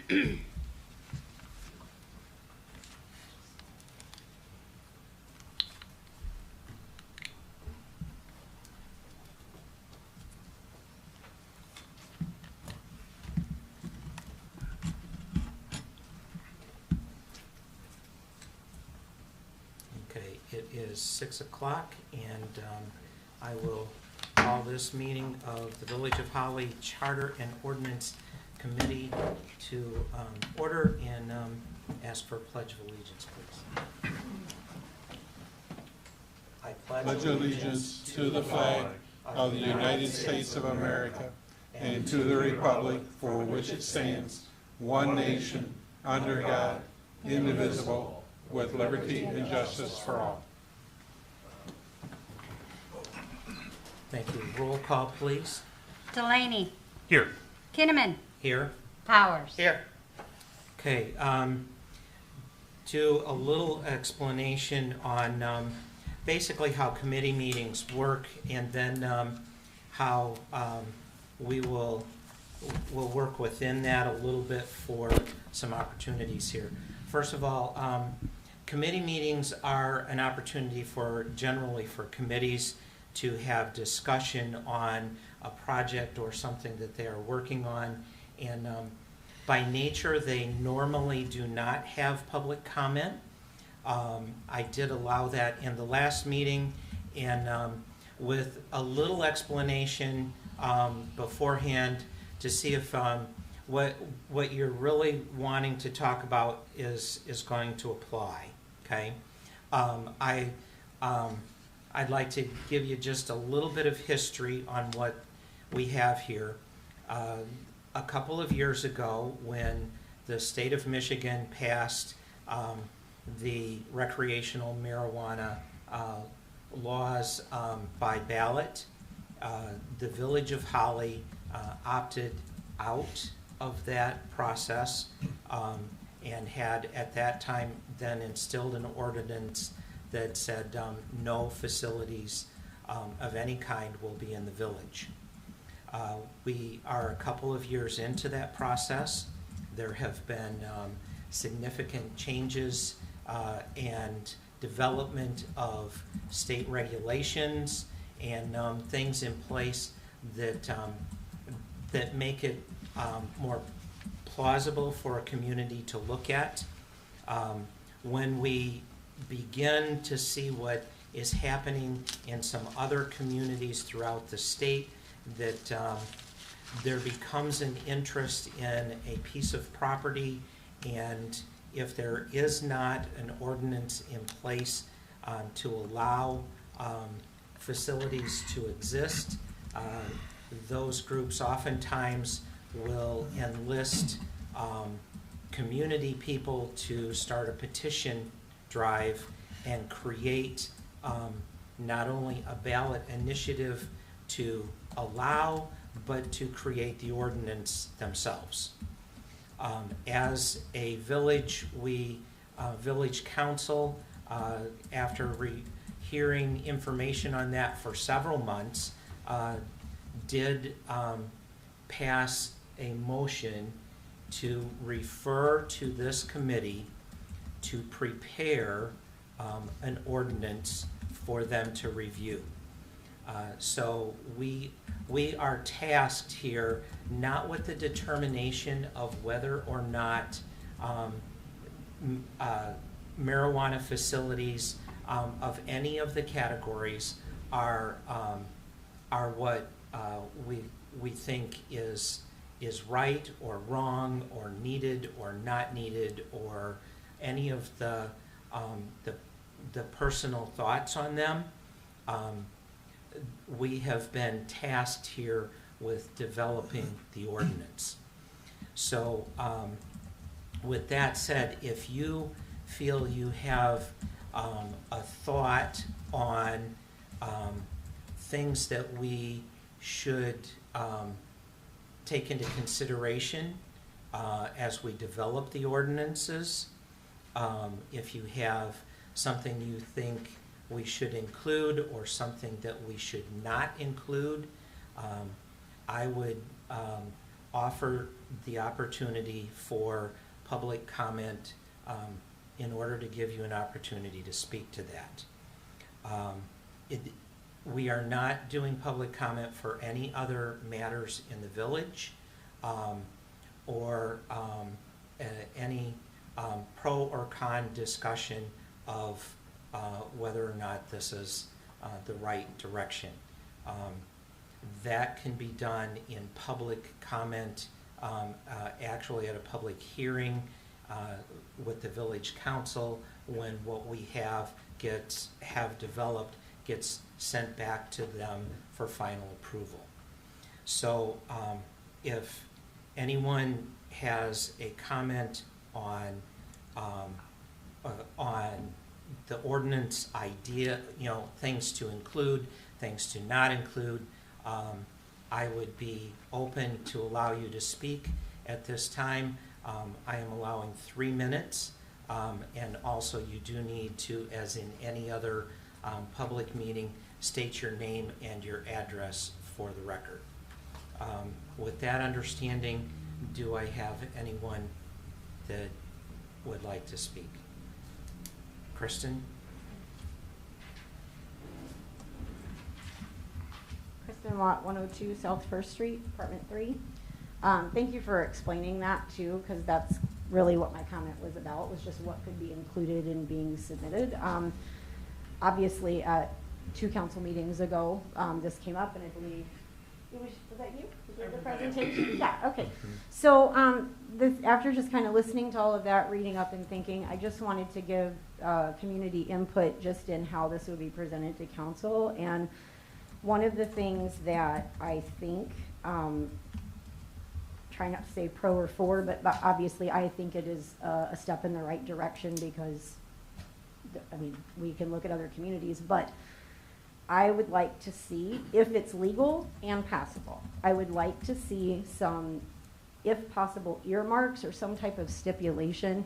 Okay, it is 6 o'clock, and I will call this meeting of the Village of Holly Charter and Ordinance Committee to order, and ask for a pledge of allegiance, please. I Pledge allegiance to the flag of the United States of America and to the republic for which it stands, one nation, under God, indivisible, with liberty and justice for all. Thank you. Roll call, please. Delaney. Here. Kinnaman. Here. Powers. Here. Okay, do a little explanation on basically how committee meetings work, and then how we will work within that a little bit for some opportunities here. First of all, committee meetings are an opportunity generally for committees to have discussion on a project or something that they are working on, and by nature they normally do not have public comment. I did allow that in the last meeting, and with a little explanation beforehand to see if what you're really wanting to talk about is going to apply. Okay, I'd like to give you just a little bit of history on what we have here. A couple of years ago, when the state of Michigan passed the recreational marijuana laws by ballot, the Village of Holly opted out of that process, and had at that time then instilled an ordinance that said no facilities of any kind will be in the village. We are a couple of years into that process. There have been significant changes and development of state regulations and things in place that that make it more plausible for a community to look at. When we begin to see what is happening in some other communities throughout the state, that there becomes an interest in a piece of property, and if there is not an ordinance in place to allow facilities to exist, those groups oftentimes will enlist community people to start a petition drive and create not only a ballot initiative to allow, but to create the ordinance themselves. As a village, village council, after hearing information on that for several months, did pass a motion to refer to this committee to prepare an ordinance for them to review. So we are tasked here not with the determination of whether or not marijuana facilities of any of the categories are what we think is right or wrong or needed or not needed, or any of the personal thoughts on them. We have been tasked here with developing the ordinance. So with that said, if you feel you have a thought on things that we should take into consideration as we develop the ordinances, if you have something you think we should include or something that we should not include, I would offer the opportunity for public comment in order to give you an opportunity to speak to that. We are not doing public comment for any other matters in the village or any pro or con discussion of whether or not this is the right direction. That can be done in public comment, actually at a public hearing with the village council, when what we have developed gets sent back to them for final approval. So if anyone has a comment on the ordinance idea, things to include, things to not include, I would be open to allow you to speak at this time. I am allowing 3 minutes, and also you do need to, as in any other public meeting, state your name and your address for the record. With that understanding, do I have anyone that would like to speak? Kristen? Kristen Watt, 102 South First Street, Apartment 3. Thank you for explaining that too, because that's really what my comment was about, was just what could be included in being submitted. Obviously, at 2 council meetings ago, this came up, and I believe, was that you? Was it the presentation? Yeah, okay. So after just kind of listening to all of that, reading up and thinking, I just wanted to give community input just in how this would be presented to council. And one of the things that I think, try not to say pro or for, but obviously I think it is a step in the right direction, because, I mean, we can look at other communities, but I would like to see, if it's legal and passable, I would like to see some, if possible, earmarks or some type of stipulation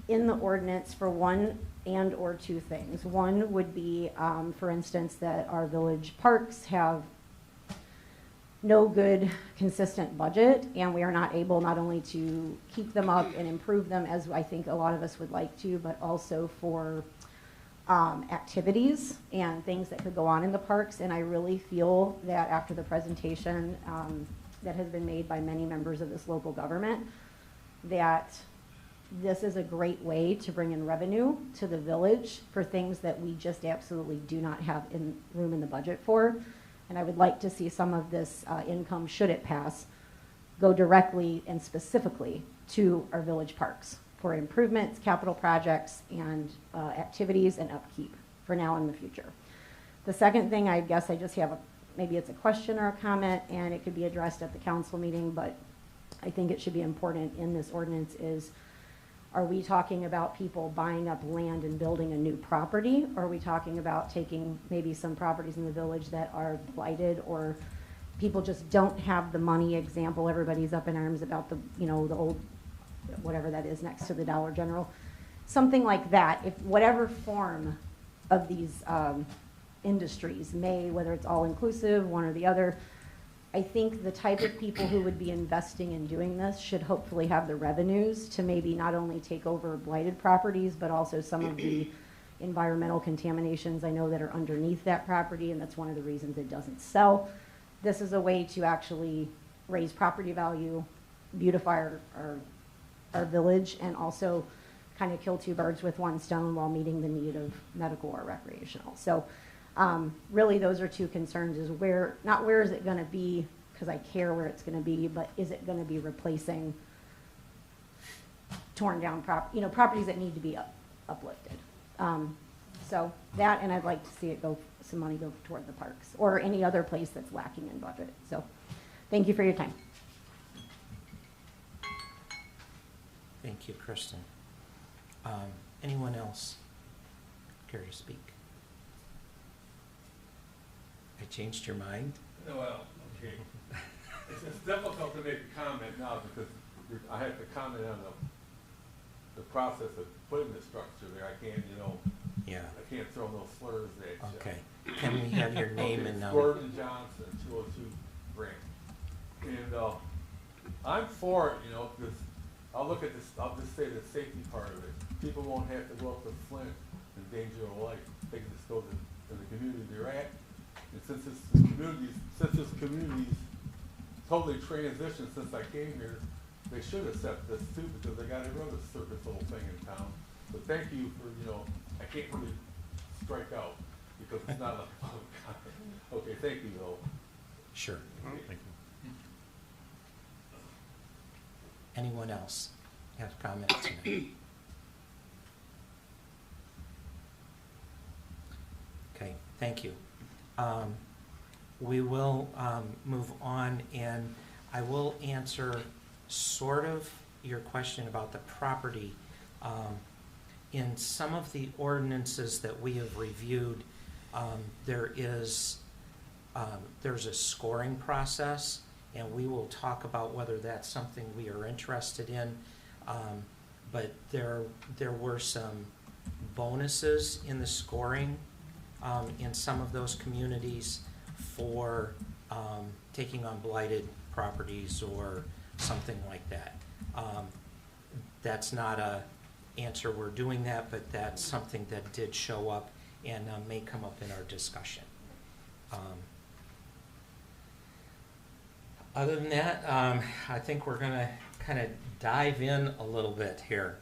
in the ordinance for one and or 2 things. One would be, for instance, that our village parks have no good consistent budget, and we are not able not only to keep them up and improve them as I think a lot of us would like to, but also for activities and things that could go on in the parks. And I really feel that after the presentation that has been made by many members of this local government, that this is a great way to bring in revenue to the village for things that we just absolutely do not have room in the budget for. And I would like to see some of this income, should it pass, go directly and specifically to our village parks for improvements, capital projects, and activities and upkeep for now and in the future. The second thing, I guess I just have maybe it's a question or a comment, and it could be addressed at the council meeting, but I think it should be important in this ordinance is, are we talking about people buying up land and building a new property? Or are we talking about taking maybe some properties in the village that are blighted, or people just don't have the money? Example, everybody's up in arms about the old, whatever that is next to the Dollar General. Something like that. If whatever form of these industries whether it's all inclusive, one or the other, I think the type of people who would be investing in doing this should hopefully have the revenues to maybe not only take over blighted properties, but also some of the environmental contaminations I know that are underneath that property, and that's one of the reasons it doesn't sell. This is a way to actually raise property value, beautify our village, and also kind of kill 2 birds with 1 stone while meeting the need of medical or recreational. So really those are 2 concerns, is not where is it going to be, because I care where it's going to be, but is it going to be replacing torn down properties that need to be uplifted. So that, and I'd like to see it some money go toward the parks or any other place that's lacking in budget. So thank you for your time. Thank you, Kristen. Anyone else care to speak? I changed your mind? Well, okay. It's difficult to make a comment now because I have to comment on the process of putting the structure there. I can't, Yeah. I can't throw no slurs at you. Okay. Can we have your name and number? Gordon Johnson, 202 Grant. And I'm for it, you know, because I'll look at this, I'll just say the safety part of it. People won't have to go up to Flint in danger of life. They can just go to the community they're at. And since this community's totally transitioned since I came here, they should accept this too, because they got every other circus little thing in town. So thank you for, you know, I can't really strike out because it's not a, okay, thank you though. Sure. Thank you. Anyone else have comments tonight? Okay, thank you. We will move on, and I will answer sort of your question about the property. In some of the ordinances that we have reviewed, there's a scoring process, and we will talk about whether that's something we are interested in. But there were some bonuses in the scoring in some of those communities for taking on blighted properties or something like that. That's not a answer we're doing that, but that's something that did show up and may come up in our discussion. Other than that, I think we're going to kind of dive in a little bit here.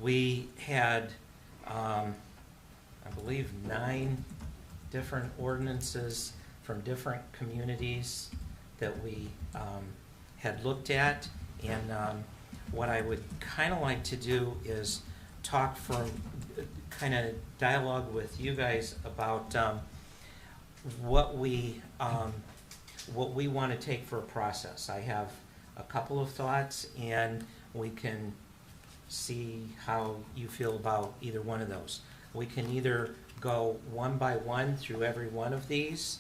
We had, I believe, 9 different ordinances from different communities that we had looked at, and what I would kind of like to do is talk from kind of dialogue with you guys about what we want to take for a process. I have a couple of thoughts, and we can see how you feel about either one of those. We can either go one by one through every one of these,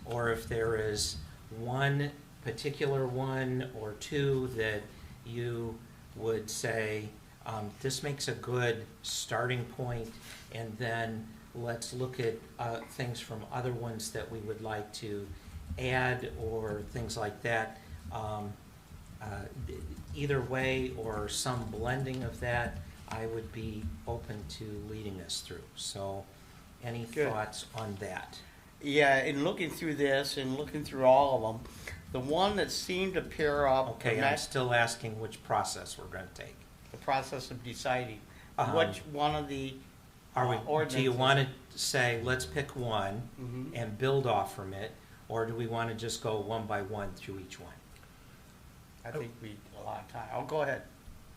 or if there is one particular one or two that you would say, this makes a good starting point, and then let's look at things from other ones that we would like to add or things like that. Either way, or some blending of that, I would be open to leading us through. So any Good. thoughts on that? Yeah, in looking through this and looking through all of them, the one that seemed to pair up Okay, and I'm that's still asking which process we're going to take. the process of deciding Um, which one of the Are we, do ordinances. you want to say, let's pick one Mhm. and build off from it, or do we want to just go one by one through each one? I think we a lot of time. Oh, go ahead,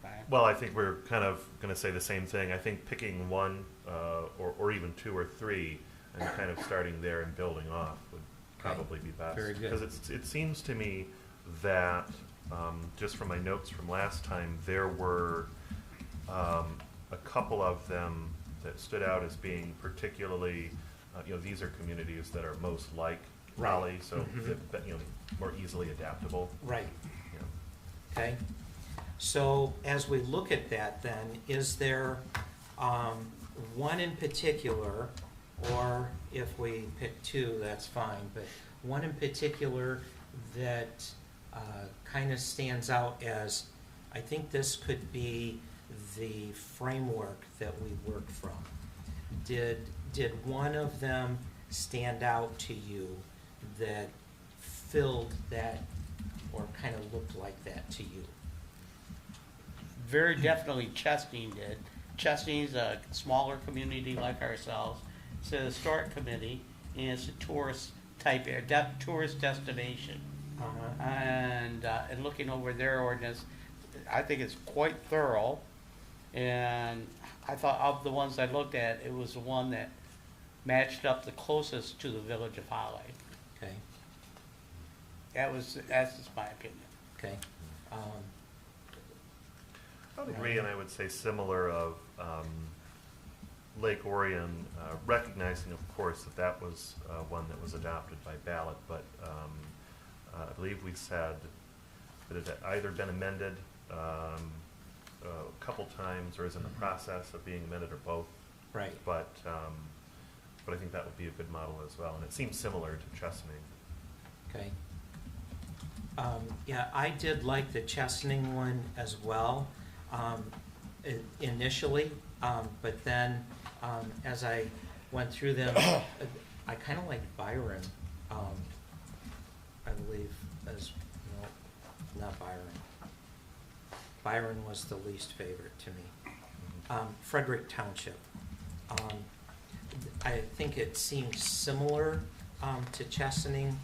Ryan. Well, I think we're kind of going to say the same thing. I think picking one or even 2 or 3 and kind of starting there and building off would probably be best. Very good. Because it seems to me that, just from my notes from last time, there were a couple of them that stood out as being particularly, these are communities that are most like Raleigh, so Mhm. that, more easily adaptable. Right. you know. Okay, so as we look at that then, is there one in particular, or if we pick 2, that's fine, but one in particular that kind of stands out as, I think this could be the framework that we work from? Did one of them stand out to you that filled that or kind of looked like that to you? Very definitely Chesney did. Chesney's a smaller community like ourselves. It's a historic committee, and it's a tourist type tourist destination. And looking over their ordinance, I think it's quite thorough. And I thought of the ones I looked at, it was the one that matched up the closest to the village of Holly. Okay, That's just my opinion. okay. I would agree, and I would say similar of Lake Orion, recognizing, of course, that was one that was adopted by ballot, but I believe we said that it had either been amended a couple times or is in the process of being amended, or both. Right. But I think that would be a good model as well, and it seems similar to Chesaning. Okay. Yeah, I did like the Chesaning one as well, initially, but then, as I went through them, I kind of like Byron, I believe, as, no, not Byron. Byron was the least favorite to me. Frederick Township. I think it seemed similar to Chesaning.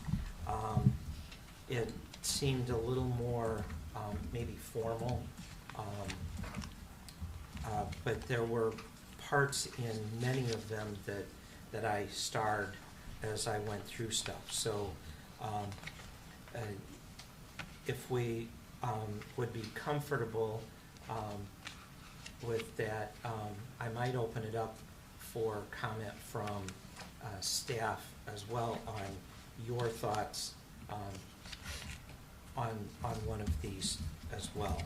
It seemed a little more maybe formal, but there were parts in many of them that I starred as I went through stuff. So if we would be comfortable with that, I might open it up for comment from staff as well on your thoughts on one of these as well.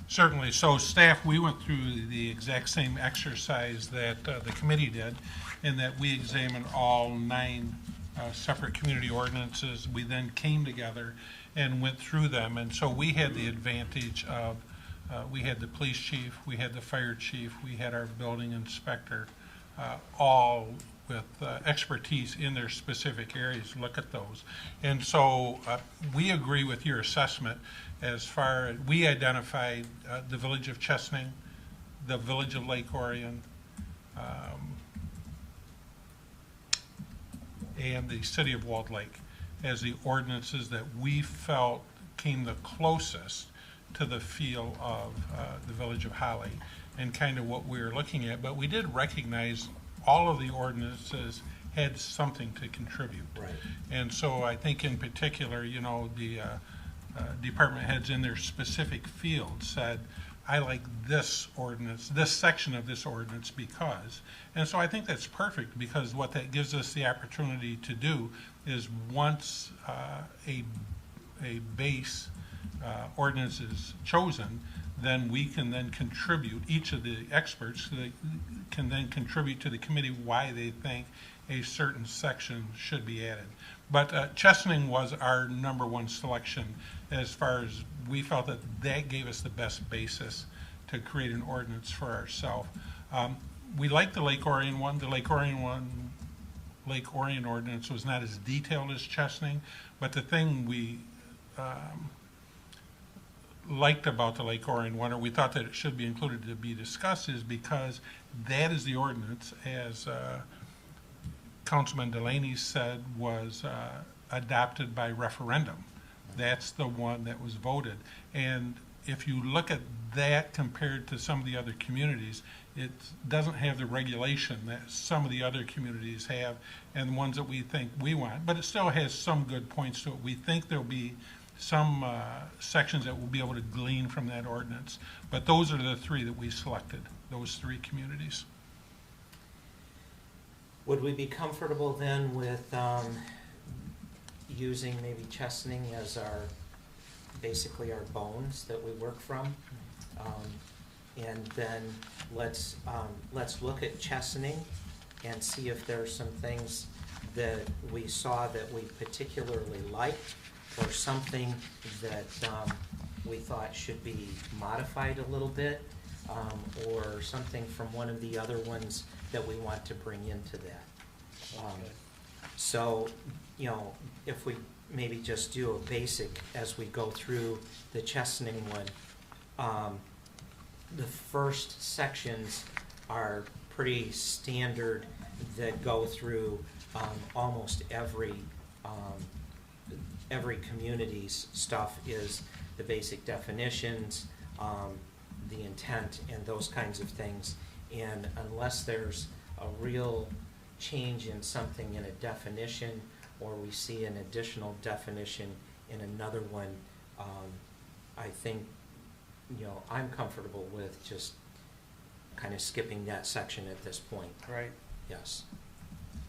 Certainly. So staff, we went through the exact same exercise that the committee did, in that we examined all 9 separate community ordinances. We then came together and went through them, and so we had the advantage of we had the police chief, we had the fire chief, we had our building inspector, all with expertise in their specific areas. Look at those. And so we agree with your assessment as far as we identified the village of Chesaning, the village of Lake Orion, and the city of Walled Lake as the ordinances that we felt came the closest to the feel of the village of Holly and kind of what we were looking at. But we did recognize all of the ordinances had something to contribute. Right. And so I think in particular, you know, the department heads in their specific field said, I like this ordinance, this section of this ordinance because. And so I think that's perfect, because what that gives us the opportunity to do is once a base ordinance is chosen, then we can then contribute, each of the experts can then contribute to the committee why they think a certain section should be added. But Chesaning was our #1 selection, as far as we felt that that gave us the best basis to create an ordinance for ourselves. We liked the Lake Orion one. The Lake Orion ordinance was not as detailed as Chesaning, but the thing we liked about the Lake Orion one, or we thought that it should be included to be discussed, is because that is the ordinance, as Councilman Delaney said, was adopted by referendum. That's the one that was voted. And if you look at that compared to some of the other communities, it doesn't have the regulation that some of the other communities have and the ones that we think we want, but it still has some good points to it. We think there'll be some sections that we'll be able to glean from that ordinance. But those are the 3 that we selected, those 3 communities. Would we be comfortable then with using maybe Chesaning as basically our bones that we work from? And then let's look at Chesaning and see if there are some things that we saw that we particularly liked, or something that we thought should be modified a little bit, or something from one of the other ones that we want to bring into that. So, you know, if we maybe just do a basic as we go through the Chesaning one, the first sections are pretty standard that go through almost every community's stuff, is the basic definitions, the intent, and those kinds of things. And unless there's a real change in something in a definition, or we see an additional definition in another one, I think, you know, I'm comfortable with just kind of skipping that section at this point. Right. Yes.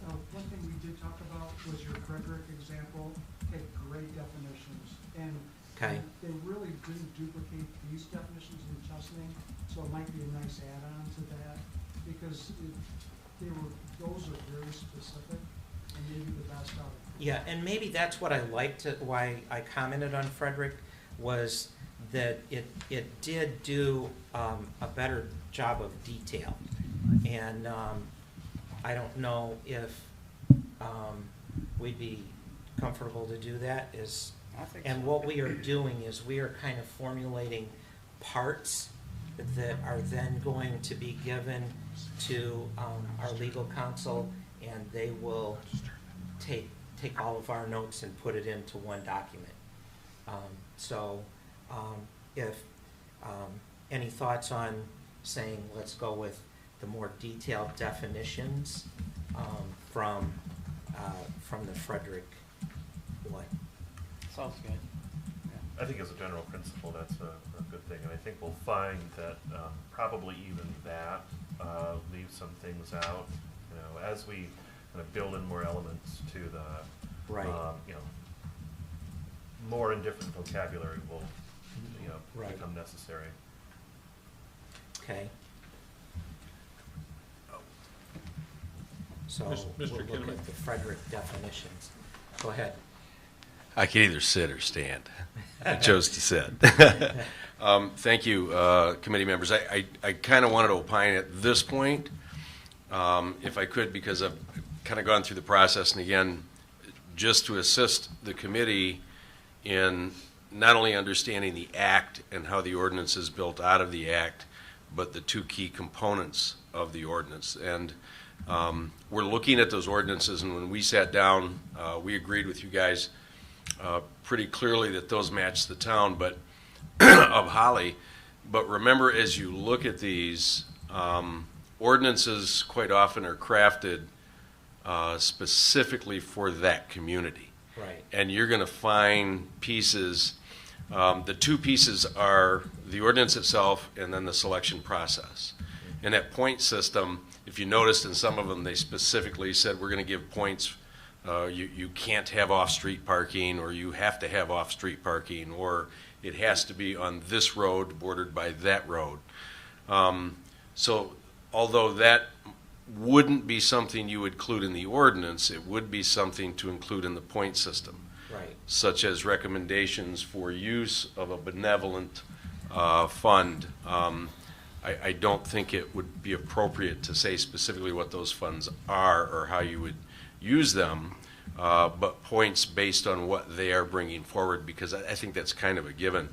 One thing we did talk about was your Frederick example had great definitions, and Okay. they really didn't duplicate these definitions in Chesaning, so it might be a nice add-on to that, because those are very specific and maybe the best out of Yeah, and maybe that's what I liked, why I commented on Frederick, was that it did do a better job of detail. And I don't know if we'd be comfortable to do that. I think And so. what we are doing is we are kind of formulating parts that are then going to be given to our legal counsel, and they will take all of our notes and put it into one document. If any thoughts on saying, let's go with the more detailed definitions from the Frederick one. Sounds good. I think as a general principle, that's a good thing, and I think we'll find that probably even that leaves some things out. You know, as we kind of build in more elements to the, Right. you know, more and different vocabulary will, you know, Right. become necessary. Okay. So Mr. we'll look Kinnaman. at the Frederick definitions. Go ahead. I can either sit or stand. I chose to sit. Thank you, committee members. I kind of wanted to opine at this point, if I could, because I've kind of gone through the process, and again, just to assist the committee in not only understanding the act and how the ordinance is built out of the act, but the two key components of the ordinance. And we're looking at those ordinances, and when we sat down, we agreed with you guys pretty clearly that those match the town but of Holly. But remember, as you look at these, ordinances quite often are crafted specifically for that community. Right. And you're going to find pieces, the two pieces are the ordinance itself and then the selection process. And that point system, if you noticed in some of them, they specifically said we're going to give points. You can't have off-street parking, or you have to have off-street parking, or it has to be on this road bordered by that road. So although that wouldn't be something you would include in the ordinance, it would be something to include in the point system, Right. such as recommendations for use of a benevolent fund. I don't think it would be appropriate to say specifically what those funds are or how you would use them, but points based on what they are bringing forward, because I think that's kind of a given.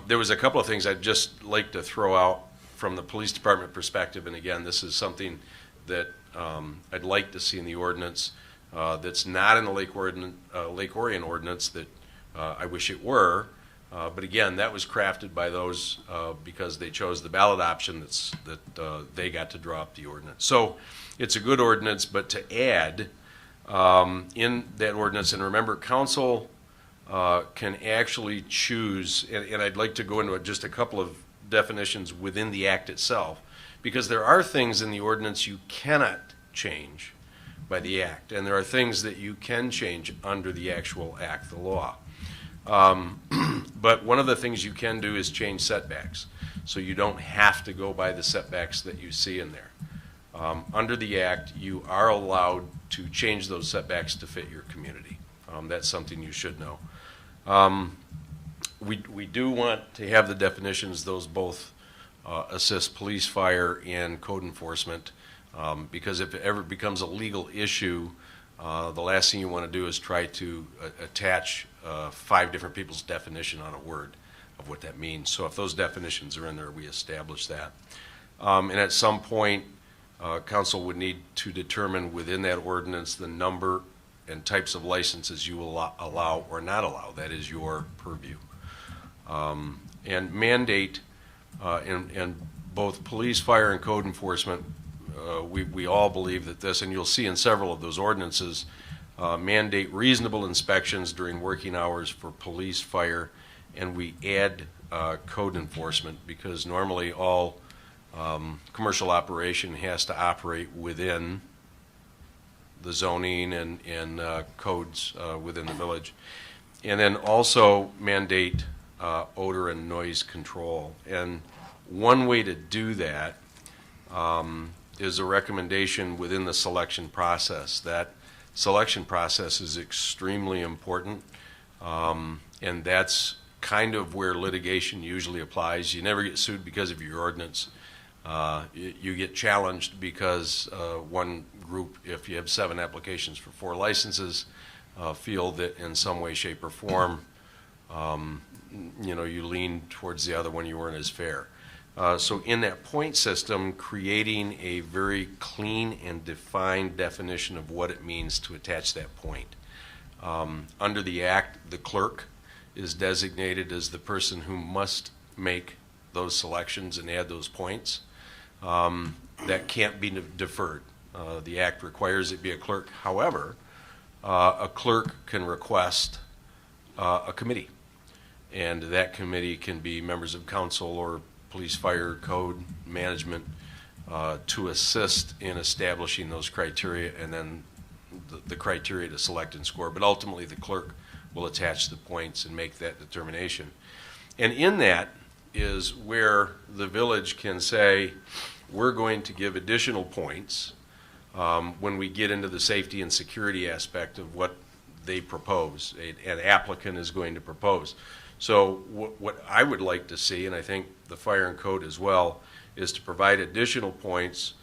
There was a couple of things I'd just like to throw out from the police department perspective, and again, this is something that I'd like to see in the ordinance that's not in the Lake Orion ordinance that I wish it were. But again, that was crafted by those because they chose the ballot option that they got to draw up the ordinance. So it's a good ordinance, but to add in that ordinance, and remember, council can actually choose, and I'd like to go into just a couple of definitions within the act itself, because there are things in the ordinance you cannot change by the act, and there are things that you can change under the actual act, the law. But one of the things you can do is change setbacks, so you don't have to go by the setbacks that you see in there. Under the act, you are allowed to change those setbacks to fit your community. That's something you should know. We do want to have the definitions, those both assist police, fire, and code enforcement, because if it ever becomes a legal issue, the last thing you want to do is try to attach 5 different people's definition on a word of what that means. So if those definitions are in there, we establish that. And at some point, council would need to determine within that ordinance the number and types of licenses you will allow or not allow. That is your purview. And mandate in both police, fire, and code enforcement, we all believe that this, and you'll see in several of those ordinances, mandate reasonable inspections during working hours for police, fire, and we add code enforcement, because normally all commercial operation has to operate within the zoning and codes within the village. And then also mandate odor and noise control. And one way to do that is a recommendation within the selection process that selection process is extremely important, and that's kind of where litigation usually applies. You never get sued because of your ordinance. You get challenged because one group, if you have 7 applications for 4 licenses, feel that in some way, shape, or form, you lean towards the other one, you weren't as fair. So in that point system, creating a very clean and defined definition of what it means to attach that point. Under the Act, the clerk is designated as the person who must make those selections and add those points. That can't be deferred. The Act requires it be a clerk. However, a clerk can request a committee, and that committee can be members of council or police, fire, code, management, to assist in establishing those criteria and then the criteria to select and score. But ultimately, the clerk will attach the points and make that determination. And in that is where the village can say, we're going to give additional points when we get into the safety and security aspect of what they propose, an applicant is going to propose. So what I would like to see, and I think the fire and code as well, is to provide additional points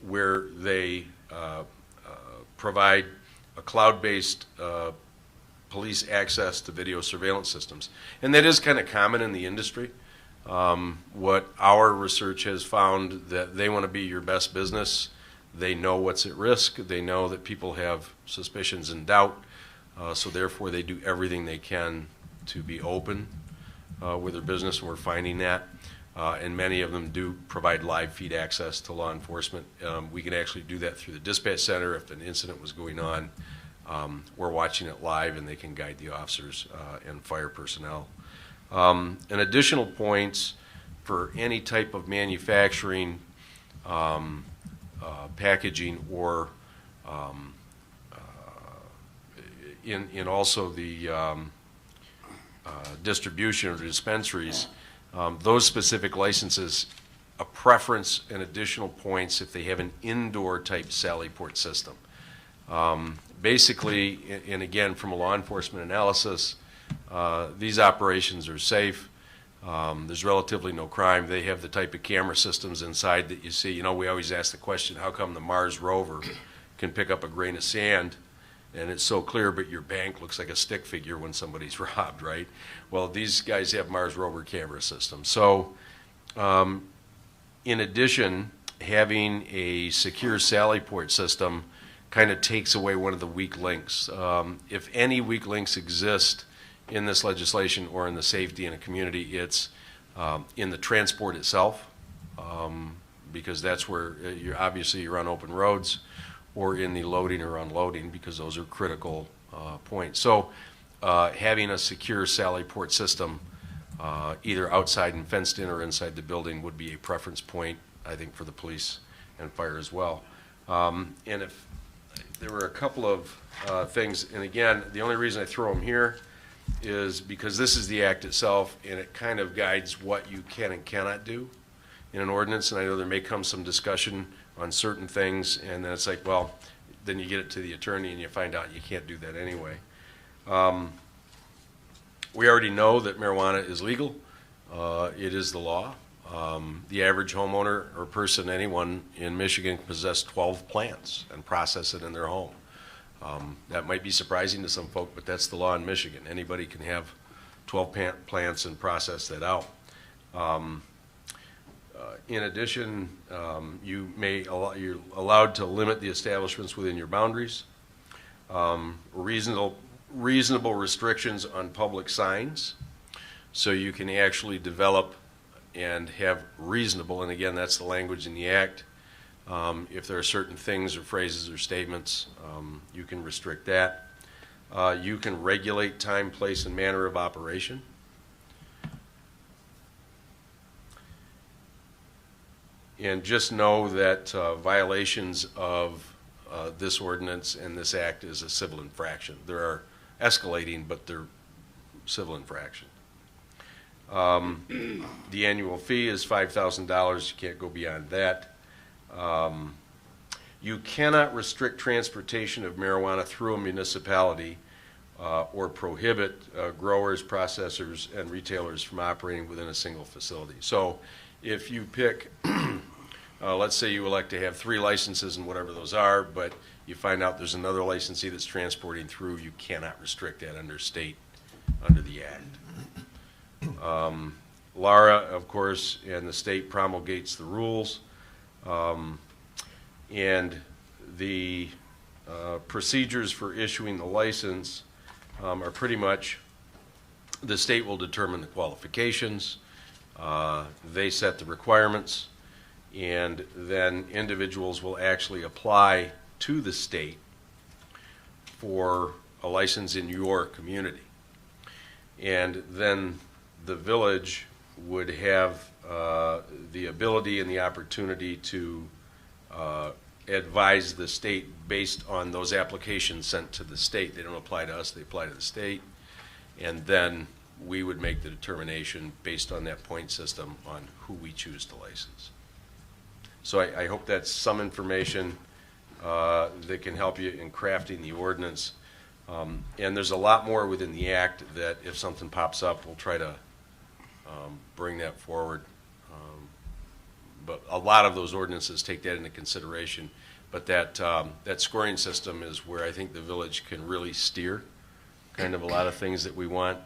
where they provide a cloud-based police access to video surveillance systems. And that is kind of common in the industry. What our research has found, that they want to be your best business. They know what's at risk. They know that people have suspicions and doubt. So therefore, they do everything they can to be open with their business, and we're finding that. And many of them do provide live feed access to law enforcement. We can actually do that through the dispatch center. If an incident was going on, we're watching it live, and they can guide the officers and fire personnel. And additional points for any type of manufacturing, packaging, or in also the distribution of the dispensaries, those specific licenses, a preference and additional points if they have an indoor type Sally Port system. Basically, and again, from a law enforcement analysis, these operations are safe. There's relatively no crime. They have the type of camera systems inside that you see. We always ask the question, how come the Mars rover can pick up a grain of sand and it's so clear, but your bank looks like a stick figure when somebody's robbed, right? Well, these guys have Mars rover camera systems. So in addition, having a secure Sally Port system kind of takes away one of the weak links. If any weak links exist in this legislation or in the safety in a community, it's in the transport itself, because that's where you're on open roads, or in the loading or unloading, because those are critical points. So having a secure Sally Port system, either outside and fenced in or inside the building, would be a preference point, I think, for the police and fire as well. And if there were a couple of things, and again, the only reason I throw them here is because this is the act itself, and it kind of guides what you can and cannot do in an ordinance. And I know there may come some discussion on certain things, and then it's like, well, then you get it to the attorney and you find out you can't do that anyway. We already know that marijuana is legal. It is the law. The average homeowner or person, anyone in Michigan, can possess 12 plants and process it in their home. That might be surprising to some folk, but that's the law in Michigan. Anybody can have 12 plants and process that out. In addition, you're allowed to limit the establishments within your boundaries. Reasonable restrictions on public signs, so you can actually develop and have reasonable, and again, that's the language in the act. If there are certain things or phrases or statements, you can restrict that. You can regulate time, place, and manner of operation. And just know that violations of this ordinance and this act is a civil infraction. There are escalating, but they're civil infraction. The annual fee is $5,000. You can't go beyond that. You cannot restrict transportation of marijuana through a municipality or prohibit growers, processors, and retailers from operating within a single facility. So if you pick, let's say you elect to have 3 licenses and whatever those are, but you find out there's another licensee that's transporting through, you cannot restrict that under the Act. Lara, of course, and the state promulgates the rules. And the procedures for issuing the license are pretty much, the state will determine the qualifications, they set the requirements, and then individuals will actually apply to the state for a license in your community. And then the village would have the ability and the opportunity to advise the state based on those applications sent to the state. They don't apply to us, they apply to the state. And then we would make the determination based on that point system on who we choose to license. So I hope that's some information that can help you in crafting the ordinance. And there's a lot more within the Act that if something pops up, we'll try to bring that forward. But a lot of those ordinances take that into consideration. But that scoring system is where I think the village can really steer kind of a lot of things that we want,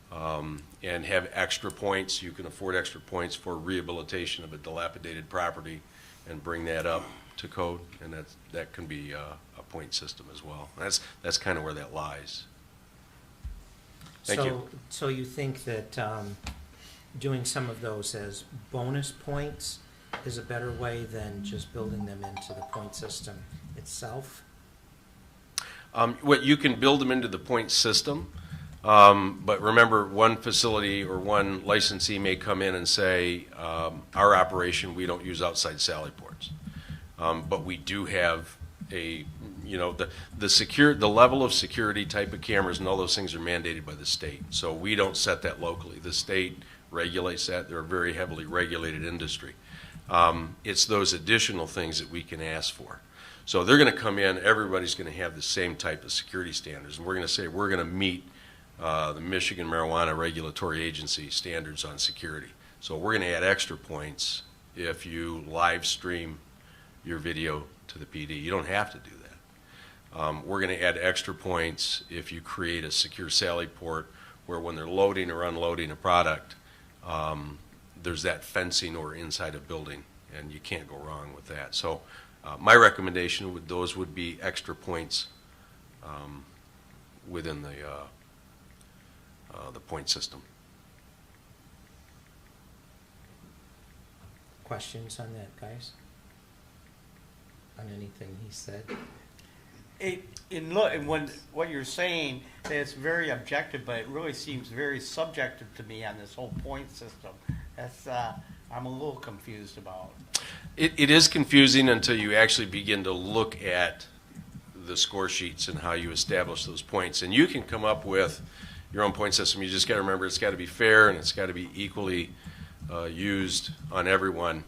and have extra points. You can afford extra points for rehabilitation of a dilapidated property and bring that up to code, and that can be a point system as well. That's kind of where that lies. Thank you. So you think that doing some of those as bonus points is a better way than just building them into the point system itself? What you can build them into the point system, but remember, one facility or one licensee may come in and say, our operation, we don't use outside sally ports. But we do have the level of security type of cameras and all those things are mandated by the state. So we don't set that locally. The state regulates that. They're a very heavily regulated industry. It's those additional things that we can ask for. So they're going to come in, everybody's going to have the same type of security standards. And we're going to say we're going to meet the Michigan Marijuana Regulatory Agency standards on security. So we're going to add extra points if you live stream your video to the PD. You don't have to do that. We're going to add extra points if you create a secure sally port where when they're loading or unloading a product, there's that fencing or inside a building, and you can't go wrong with that. So my recommendation would be extra points within the point system. Questions on that, guys? On anything he said? When what you're saying, that it's very objective, but it really seems very subjective to me on this whole point system. That's I'm a little confused about. It is confusing until you actually begin to look at the score sheets and how you establish those points. And you can come up with your own point system. You just got to remember it's got to be fair and it's got to be equally used on everyone.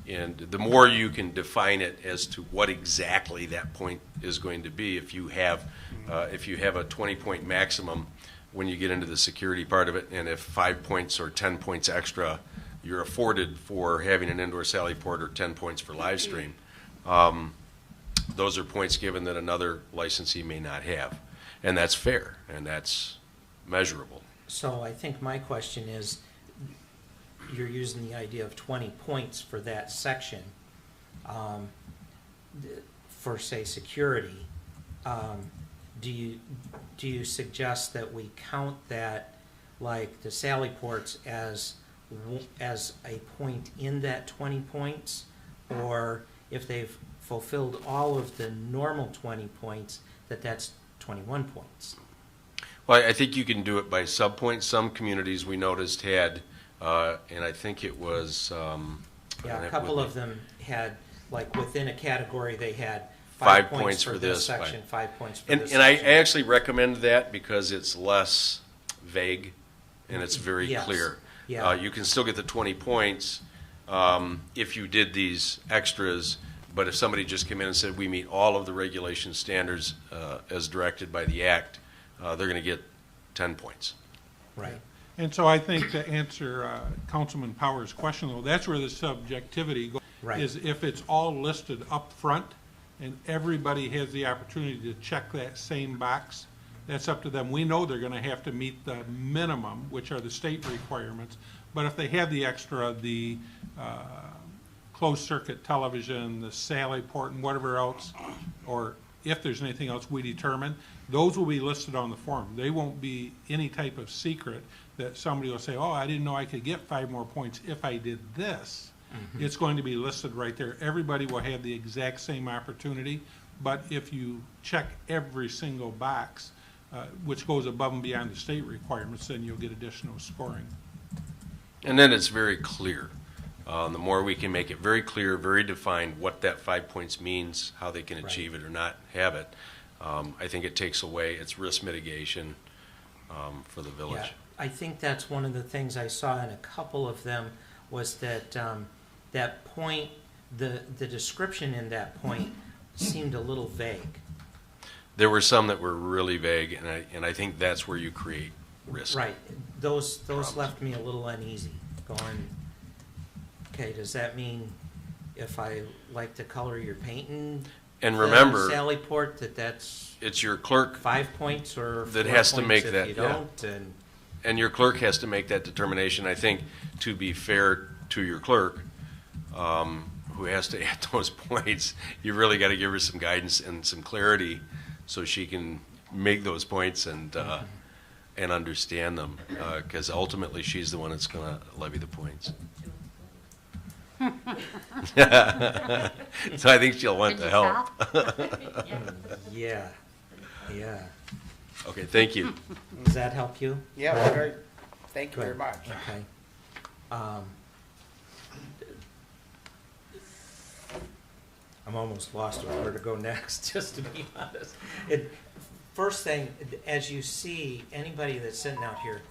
And the more you can define it as to what exactly that point is going to be, if you have a 20-point maximum when you get into the security part of it, and if 5 points or 10 points extra you're afforded for having an indoor sally port or 10 points for live stream, those are points given that another licensee may not have. And that's fair, and that's measurable. So I think my question is, you're using the idea of 20 points for that section, for say security. Do you suggest that we count that, like the sally ports, as a point in that 20 points, or if they've fulfilled all of the normal 20 points, that's 21 points? Well, I think you can do it by sub-points. Some communities we noticed had, and I think it was... a couple of them had, like within a category, they had 5 points for this section, 5 points for this and I section. actually recommend that because it's less vague and it's very Yes. clear. Yeah. You can still get the 20 points if you did these extras, But if somebody just came in and said, we meet all of the regulation standards as directed by the act, they're going to get 10 points. Right. And so I think to answer Councilman Power's question, though, that's where the subjectivity goes. Right. Is if it's all listed up front and everybody has the opportunity to check that same box, that's up to them. We know they're going to have to meet the minimum, which are the state requirements. But if they have the extra, the closed-circuit television, the Sally port, and whatever else, or if there's anything else we determine, those will be listed on the form. They won't be any type of secret that somebody will say, oh, I didn't know I could get 5 more points if I did this. It's going to be listed right there. Everybody will have the exact same opportunity, but if you check every single box, which goes above and beyond the state requirements, then you'll get additional scoring. And then it's very clear. The more we can make it very clear, very defined what that 5 points means, how they can achieve it or not have it, I think it takes away its risk mitigation for the village. Yeah, I think that's one of the things I saw in a couple of them was that that point, the description in that point seemed a little vague. There were some that were really vague, and I think that's where you create risk. Right. Those Problems. left me a little uneasy, going, okay, does that mean if I like to color your painting? And remember, Sally Port, that's it's your clerk, 5 points or that 4 has to points make if that, you yeah. don't, and your clerk has to make that determination. I think, to be fair to your clerk, who has to add those points, you really got to give her some guidance and some clarity so she can make those points and understand them, because ultimately she's the one that's going to levy the points. So I think she'll want Did the you help. stop? yeah, yeah. Okay, thank you. Does that help you? Yeah, very, thank you very Good. much. Okay. I'm almost lost with where to go next, just to be honest. First thing, as you see, anybody that's sitting out here,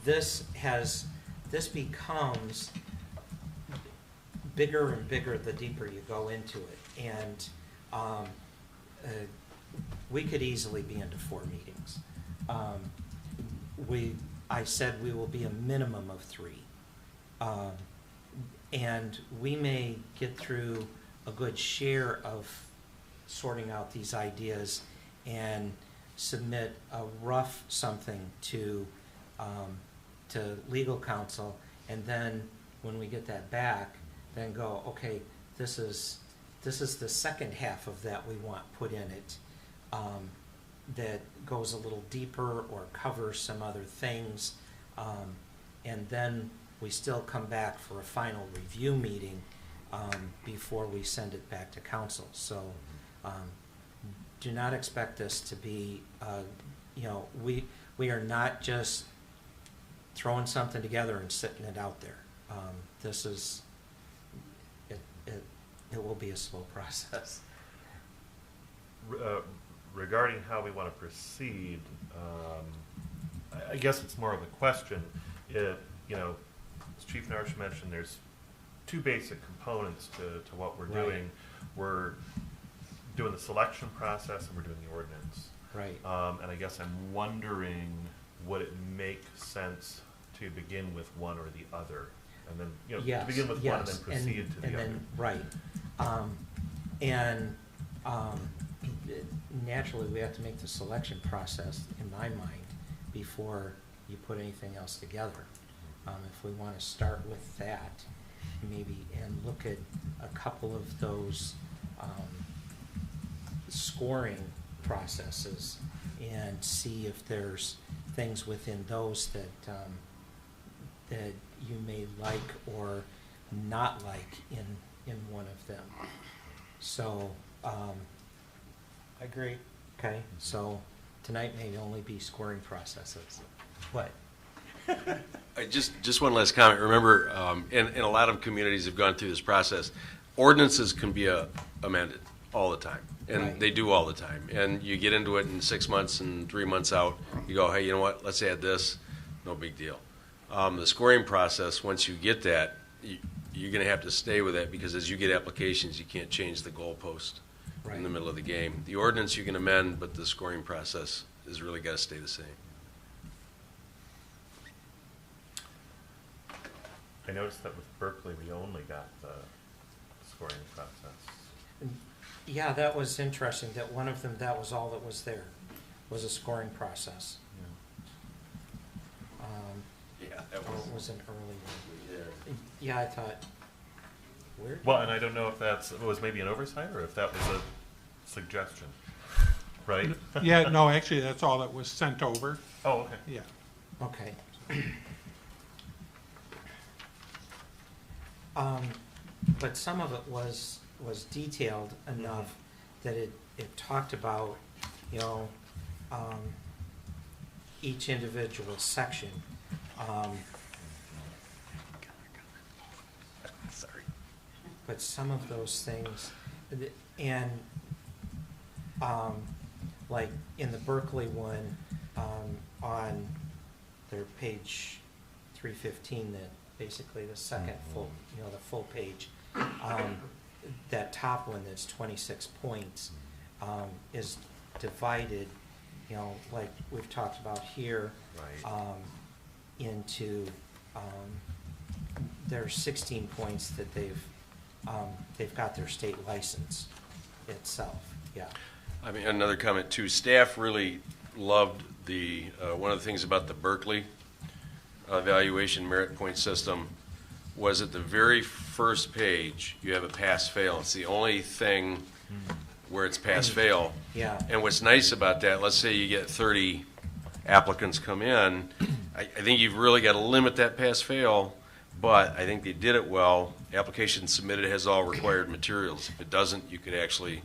this becomes bigger and bigger the deeper you go into it. And we could easily be into 4 meetings. I said we will be a minimum of 3. And we may get through a good share of sorting out these ideas and submit a rough something to legal counsel, and then when we get that back, then go, okay, this is the second half of that we want put in it, that goes a little deeper or covers some other things, and then we still come back for a final review meeting before we send it back to council. So do not expect us to be, we are not just throwing something together and sitting it out there. This is, it will be a slow process. Regarding how we want to proceed, I guess it's more of a question. If, as Chief Narsh mentioned, there's 2 basic components to what we're Right. doing. We're doing the selection process and we're doing the ordinance. Right. And I guess I'm wondering, would it make sense to begin with one or the other? And then, Yes, to begin with one and then proceed to the and other. then, right. Naturally, we have to make the selection process, in my mind, before you put anything else together. If we want to start with that, maybe, and look at a couple of those scoring processes and see if there's things within those that that you may like or not like in one of them. So, Agree. okay, so tonight may only be scoring processes. What? Just one last comment. Remember, and a lot of communities have gone through this process. Ordinances can be amended all the time, and Right. they do all the time. And you get into it in 6 months and 3 months out, you go, hey, you know what, let's add this, no big deal. The scoring process, once you get that, you're gonna have to stay with that, because as you get applications, you can't change the goalpost Right. in the middle of the game. The ordinance you can amend, but the scoring process is really gotta stay the same. I noticed that with Berkeley, we only got the scoring process. Yeah, that was interesting, that one of them, that was all that was there, was a scoring process. Yeah, that Or it was an early one. Yeah. Yeah, I thought, where? Well, and I don't know if that was maybe an oversight or if that was a suggestion, right? Yeah, no, actually, that's all that was sent over, Oh, okay. yeah. Okay. But some of it was detailed enough that it talked about, you know, each individual section. Sorry. But some of those things, and, like in the Berkeley one, on their page 315, that basically the second full, you know, the full page, that top one that's 26 points, is divided, you know, like we've talked about here, Right. into, there's 16 points that they've got their state license itself, yeah. I mean, another comment too, staff really loved the, one of the things about the Berkeley evaluation merit point system was at the very first page, you have a pass-fail. It's the only thing where it's pass-fail. Yeah. And what's nice about that, let's say you get 30 applicants come in, I think you've really got to limit that pass-fail, but I think they did it well. Application submitted has all required materials. If it doesn't, you could actually,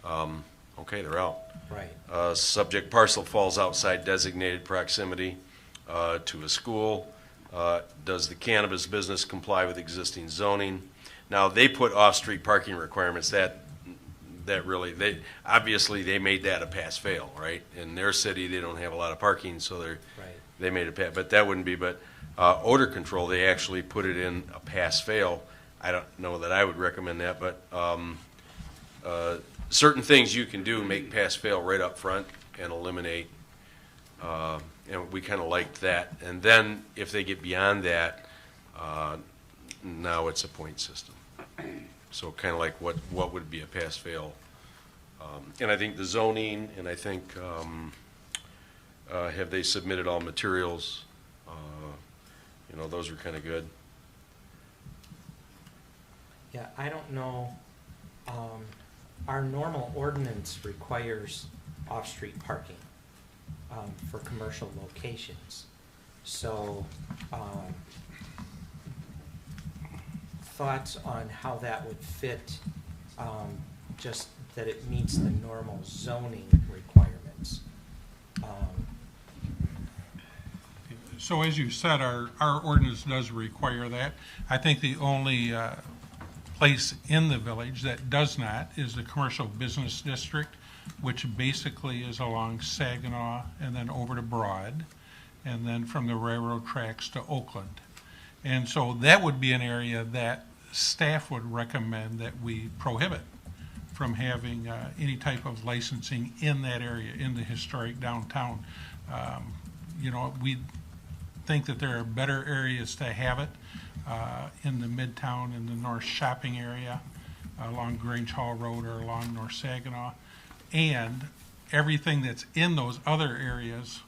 okay, they're out. Right. Subject parcel falls outside designated proximity to a school. Does the cannabis business comply with existing zoning? Now, they put off-street parking requirements. That really, obviously they made that a pass-fail, right? In their city, they don't have a lot of parking, so Right. they made it pass. But that wouldn't be. But odor control, they actually put it in a pass-fail. I don't know that I would recommend that, but certain things you can do make pass-fail right up front and eliminate. And we kind of liked that. And then if they get beyond that, now it's a point system. So kind of like what would be a pass-fail. And I think the zoning, and I think, have they submitted all materials? You know, those are kind of good. Yeah, I don't know, our normal ordinance requires off-street parking, for commercial locations. So, thoughts on how that would fit, just that it meets the normal zoning requirements. So as you said, our ordinance does require that. I think the only place in the village that does not is the commercial business district, which basically is along Saginaw and then over to Broad, and then from the railroad tracks to Oakland. And so that would be an area that staff would recommend that we prohibit from having any type of licensing in that area, in the historic downtown. You know, we think that there are better areas to have it in the Midtown, in the North Shopping area, along Grange Hall Road or along North Saginaw. And everything that's in those other areas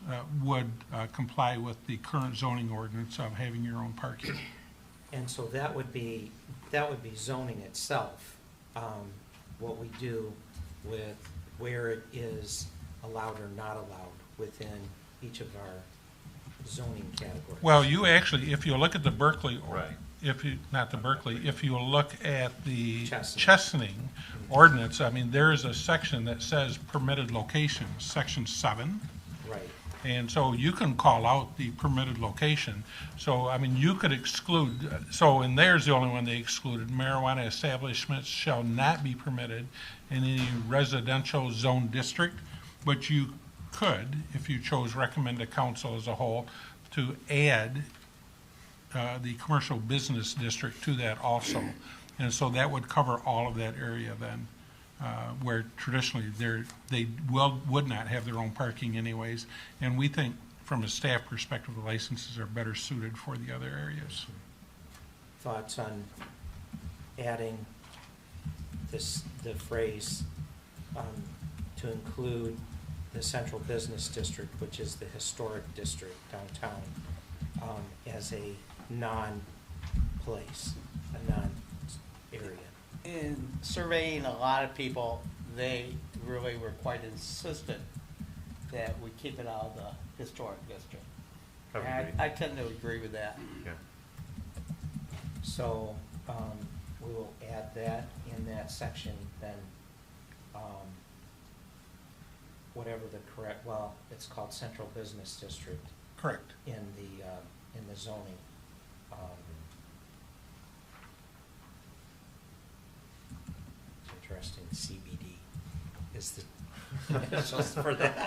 would comply with the current zoning ordinance of having your own parking. And so that would be zoning itself, what we do with where it is allowed or not allowed within each of our zoning categories. Well, you actually, if you look at the Berkeley, Right. if you look at the Chesaning. Chesaning ordinance, I mean, there is a section that says permitted locations, section 7. Right, And so you can call out the permitted location. So, I mean, you could exclude, so in there's the only one they excluded, marijuana establishments shall not be permitted in any residential zone district, but you could, if you chose, recommend to council as a whole to add the commercial business district to that also. And so that would cover all of that area then, where traditionally they would not have their own parking anyways. And we think from a staff perspective, the licenses are better suited for the other areas. Thoughts on adding the phrase to include the central business district, which is the historic district downtown, as a non-place, a non-area. In surveying a lot of people, they really were quite insistent that we keep it out of the historic district. I would And agree. I tend to agree with that. Yeah. So, we will add that in that section, then, whatever the correct, well, it's called central business district Correct. in the zoning. It's interesting, CBD is the initials for that.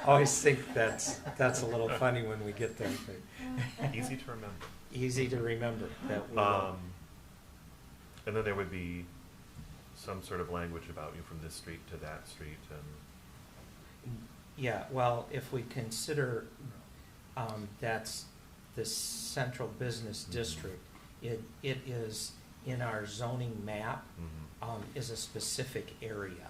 I always think that's a little funny when we get there, but Easy to remember. easy to remember that we will. And then there would be some sort of language about you from this street to that street and, Yeah, well, if we consider, that's the central business district, it is in our zoning map, is a specific area.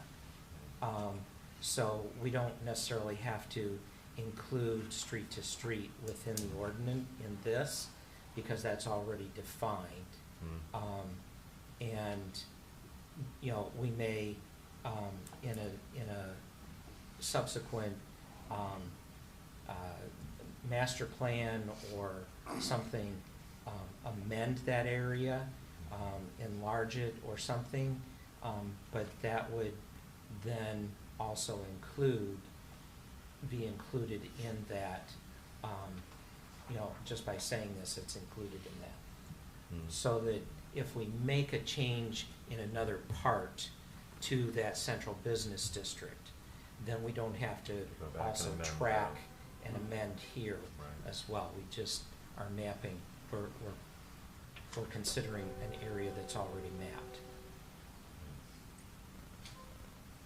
So we don't necessarily have to include street to street within the ordinance in this, because that's already defined. And, you know, we may, in a subsequent master plan or something, amend that area, enlarge it or something, but that would then also be included in that, you know, just by saying this, it's included in that. So that if we make a change in another part to that central business district, then we don't have to Go back and also amend track that. and amend here Right. as well. We just are mapping, we're considering an area that's already mapped.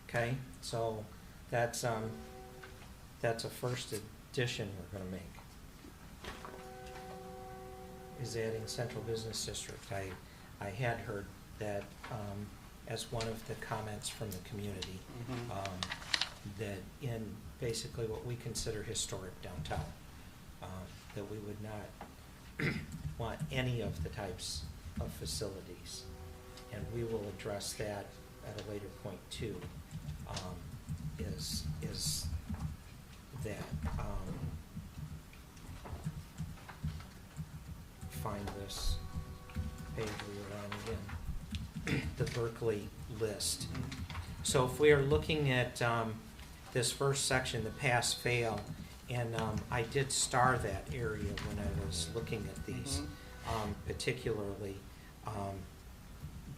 Okay, so that's a first addition we're gonna make. Is adding central business district. I had heard that, as one of the comments from the community, that in basically what we consider historic downtown, that we would not want any of the types of facilities. And we will address that at a later point too, is that, find this page we were on again, the Berkeley list. So if we are looking at this first section, the pass-fail, and I did star that area when I was looking at these, particularly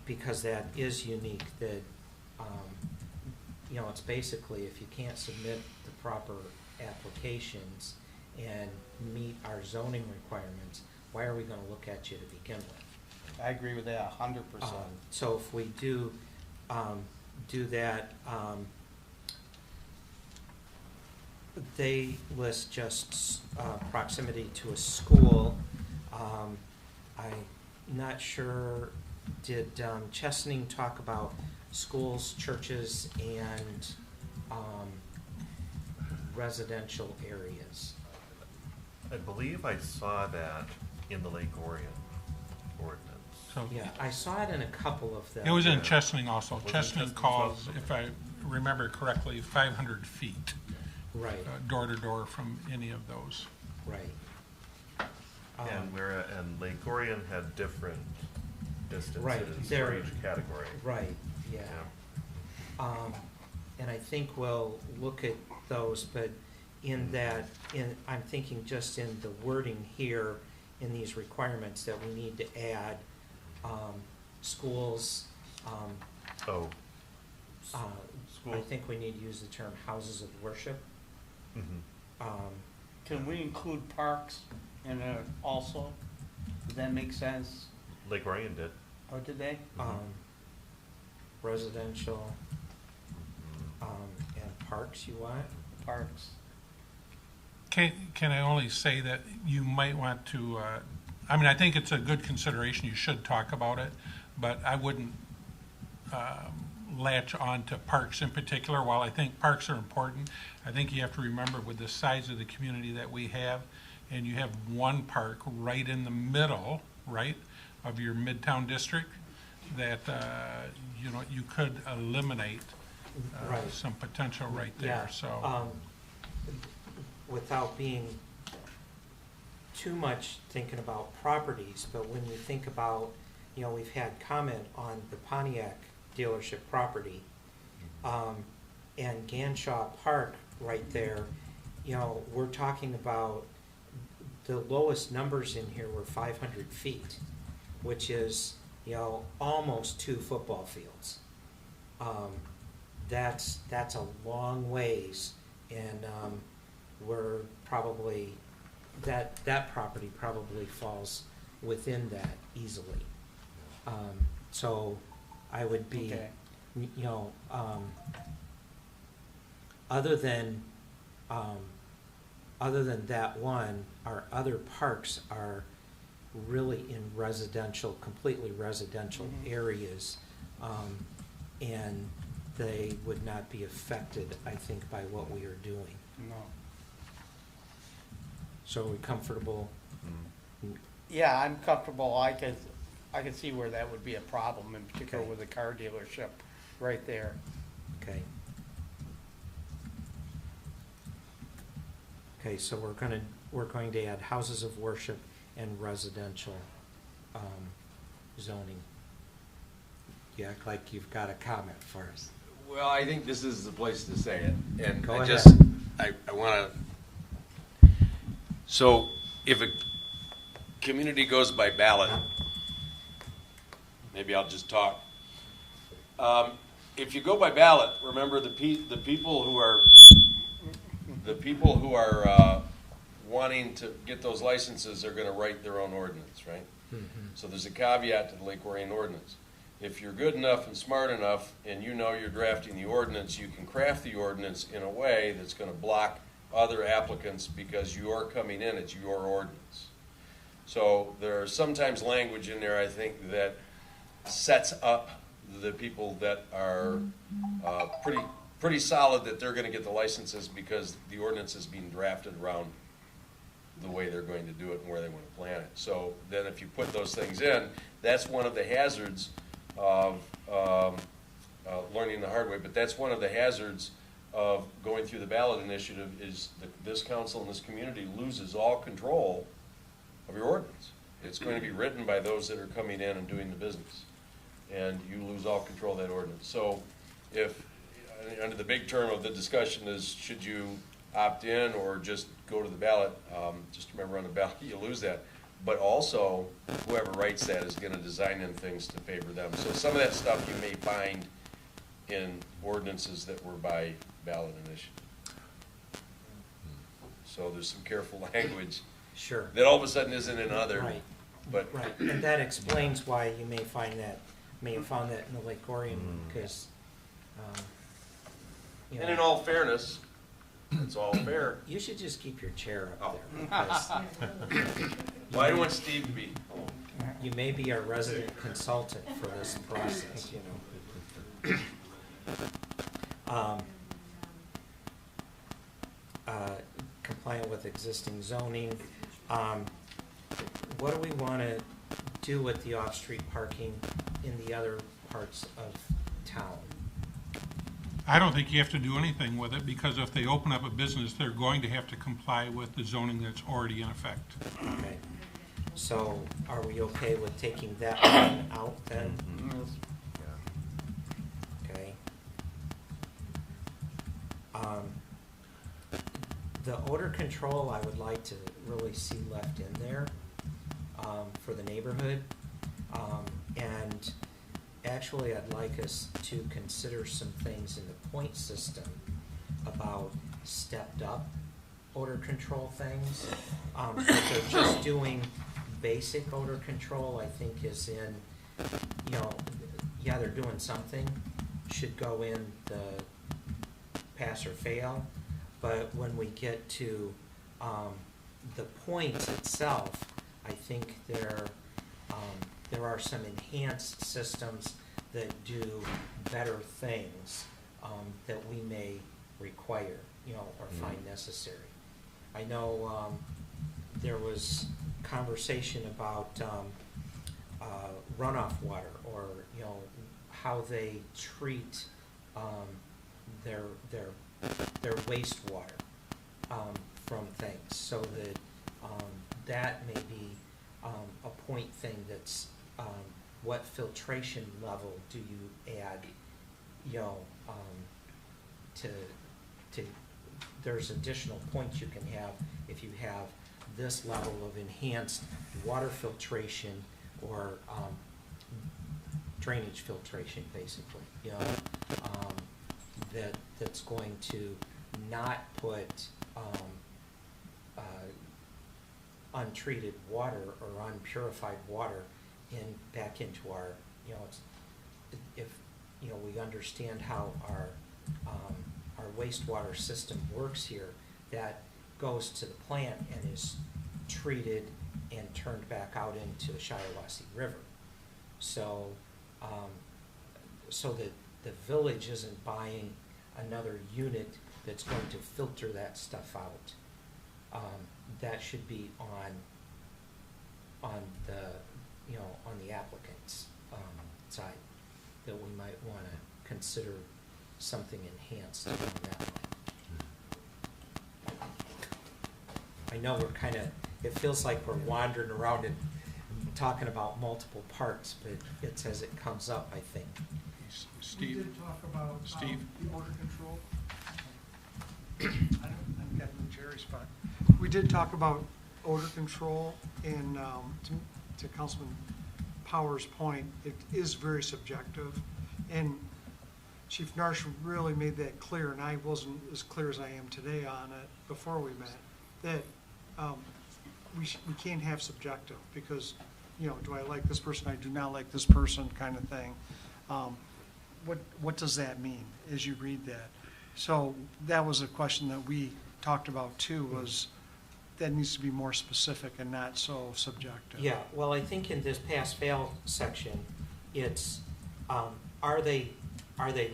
because that is unique, that, you know, it's basically if you can't submit the proper applications and meet our zoning requirements, why are we gonna look at you to begin with? I agree with that 100%. So if we do that, they list just proximity to a school. I'm not sure, did Chesaning talk about schools, churches, and residential areas? I believe I saw that in the Lake Orion ordinance. So Yeah, I saw it in a couple of them. it was in Yeah. Chesaning also. Was it Chesaning Chesaning calls, also? if I remember correctly, 500 feet, Right, door to door from any of those. right. And Lake Orion had different distances for they're- each category. Right, yeah. And I think we'll look at those, but in that, I'm thinking just in the wording here, in these requirements, that we need to add, schools, Oh, I school. think we need to use the term houses of worship. Mhm. Can we include parks in it also? Does that make sense? Lake Orion did. Or did they? Residential, and parks you want? Parks. Can I only say that you might want to, I mean, I think it's a good consideration, you should talk about it, but I wouldn't latch on to parks in particular. While I think parks are important, I think you have to remember with the size of the community that we have, and you have one park right in the middle, right, of your midtown district, that, you know, you could eliminate Right. some potential right Yeah, there, so. Without being too much thinking about properties, but when you think about, you know, we've had comment on the Pontiac dealership property, and Ganshaw Park right there, you know, we're talking about the lowest numbers in here were 500 feet, which is, you know, almost 2 football fields. That's a long ways, and we're probably, that property probably falls within that easily. So I would be, Okay. you know, other than that one, our other parks are really in residential, completely residential areas, and they would not be affected, I think, by what we are doing. No. So are we comfortable? Yeah, I'm comfortable. I can see where that would be a problem, in particular Okay. with a car dealership right there. Okay. Okay, so we're going to add houses of worship and residential zoning. You act like you've got a comment for us. Well, I think this is the place to say it, and Go I ahead. just, I want to, so if a community goes by ballot, maybe I'll just talk. If you go by ballot, remember the people who are wanting to get those licenses are going to write their own ordinance, right? So there's a caveat to the Lake Orion ordinance. If you're good enough and smart enough and you know you're drafting the ordinance, you can craft the ordinance in a way that's going to block other applicants because you're coming in, it's your ordinance. So there's sometimes language in there, I think, that sets up the people that are pretty solid that they're going to get the licenses because the ordinance is being drafted around the way they're going to do it and where they want to plan it. So then if you put those things in, that's one of the hazards of learning the hard way, but that's one of the hazards of going through the ballot initiative is this council and this community loses all control of your ordinance. It's going to be written by those that are coming in and doing the business, and you lose all control of that ordinance. So if, under the big term of the discussion is, should you opt in or just go to the ballot, just remember on the ballot you lose that. But also, whoever writes that is going to design in things to favor them. So some of that stuff you may find in ordinances that were by ballot initiative. So there's some careful language Sure. that all of a sudden isn't in other. Right. But Right, and that explains why you may have found that in the Lake Orion, because, you and in know, all fairness, it's all fair. you should just keep your chair Oh. up there, because Well, I don't want Steve to be. you may be our resident consultant for this process, you know. Compliant with existing zoning. What do we want to do with the off-street parking in the other parts of town? I don't think you have to do anything with it, because if they open up a business, they're going to have to comply with the zoning that's already in effect. Okay, so are we okay with taking that one out then? Okay. The odor control, I would like to really see left in there, for the neighborhood. And actually, I'd like us to consider some things in the point system about stepped up odor control things. If they're just doing basic odor control, I think, is in, you know, yeah, they're doing something, should go in the pass or fail. But when we get to the points itself, I think there are some enhanced systems that do better things that we may require, you know, or find necessary. I know there was conversation about runoff water, or, you know, how they treat their wastewater from things, so that that may be a point thing. That's what filtration level do you add, you know, to there's additional points you can have if you have this level of enhanced water filtration or drainage filtration, basically, you know, that's going to not put untreated water or unpurified water back into our, you know, if, you know, we understand how our wastewater system works here, that goes to the plant and is treated and turned back out into the Shiawassee River. So, so that the village isn't buying another unit that's going to filter that stuff out. That should be on the, you know, on the applicant's side, that we might want to consider something enhanced on that line. I know we're kind of, it feels like we're wandering around and talking about multiple parts, but it's as it comes up, I think. We Steve? did talk about Steve? the odor control. I'm getting Jerry's spot. We did talk about odor control, and to Councilman Powers' point, it is very subjective. And Chief Narsh really made that clear, and I wasn't as clear as I am today on it before we met, that we can't have subjective, because, you know, do I like this person, I do not like this person kind of thing. What does that mean as you read that? So that was a question that we talked about too, was that needs to be more specific and not so subjective. Yeah, well, I think in this pass-fail section, it's, are they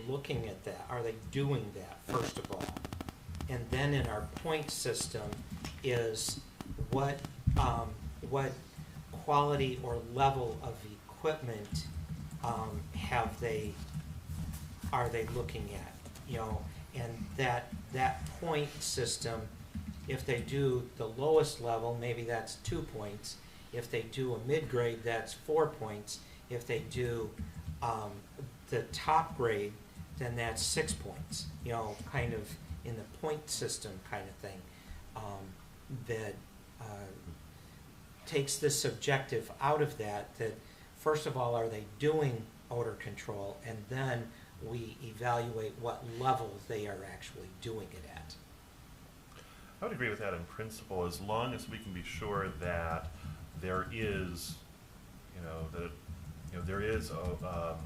looking at that? Are they doing that, first of all? And then in our point system is what quality or level of equipment are they looking at? You know, and that point system, if they do the lowest level, maybe that's 2 points. If they do a mid-grade, that's 4 points. If they do the top grade, then that's 6 points. You know, kind of in the point system kind of thing, that takes the subjective out of that. That first of all, are they doing odor control, and then we evaluate what level they are actually doing it at. I would agree with that in principle, as long as we can be sure that there is, there is a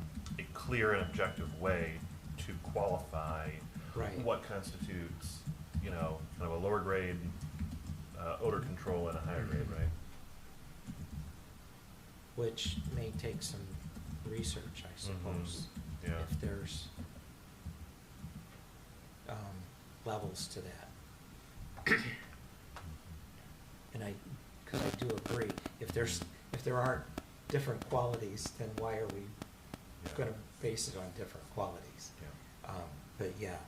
clear and objective way to qualify Right. what constitutes, kind of a lower grade odor control and a higher grade, right? Which may take some research, I suppose, Yeah. if there's levels to that. And because I do agree, if there aren't different qualities, then why are we going to base it on different qualities? Yeah. But yeah.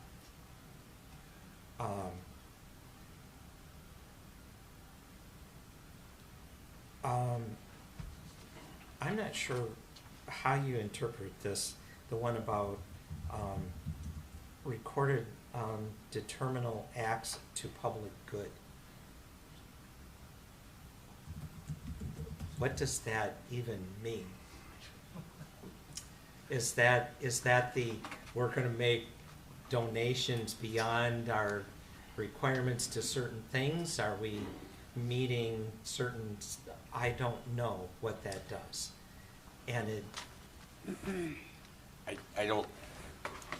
I'm not sure how you interpret this, the one about recorded determinal acts to public good. What does that even mean? Is that the, we're gonna make donations beyond our requirements to certain things? Are we meeting certain I don't know what that does. And it, I don't,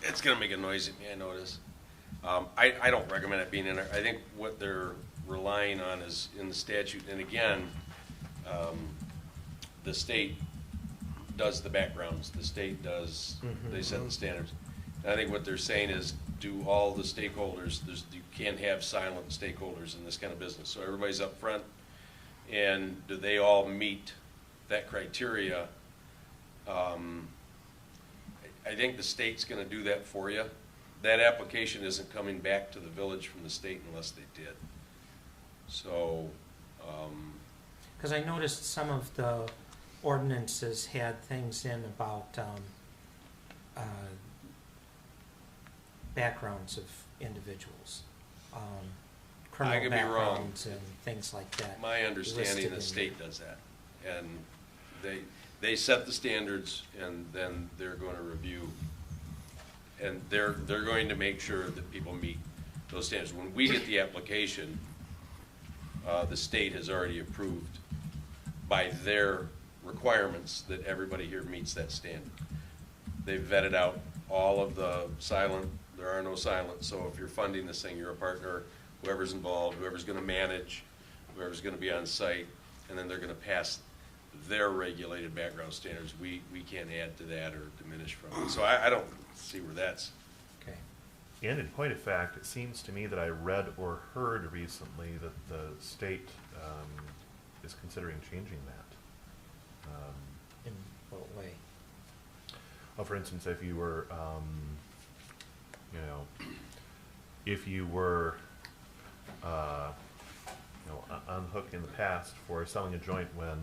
it's gonna make a noise at me, I notice. I don't recommend it being in there. I think what they're relying on is in the statute, and again, the state does the backgrounds, the state does, they set the standards. And I think what they're saying is, do all the stakeholders, you can't have silent stakeholders in this kind of business, so everybody's up front, and do they all meet that criteria? I think the state's gonna do that for you. That application isn't coming back to the village from the state unless they did. So, because I noticed some of the ordinances had things in about backgrounds of individuals, criminal could be wrong. backgrounds and things like that. my understanding, listed the in state does that. And they set the standards, and then they're gonna review, and they're going to make sure that people meet those standards. When we get the application, the state has already approved by their requirements that everybody here meets that standard. They've vetted out all of the silent, there are no silent, so if you're funding this thing, you're a partner, whoever's involved, whoever's gonna manage, whoever's gonna be on site, and then they're gonna pass their regulated background standards. We can't add to that or diminish from it. So I don't see where that's, Okay. And in point of fact, it seems to me that I read or heard recently that the state is considering changing that. In what way? Well, for instance, if you were, if you were, on the hook in the past for selling a joint when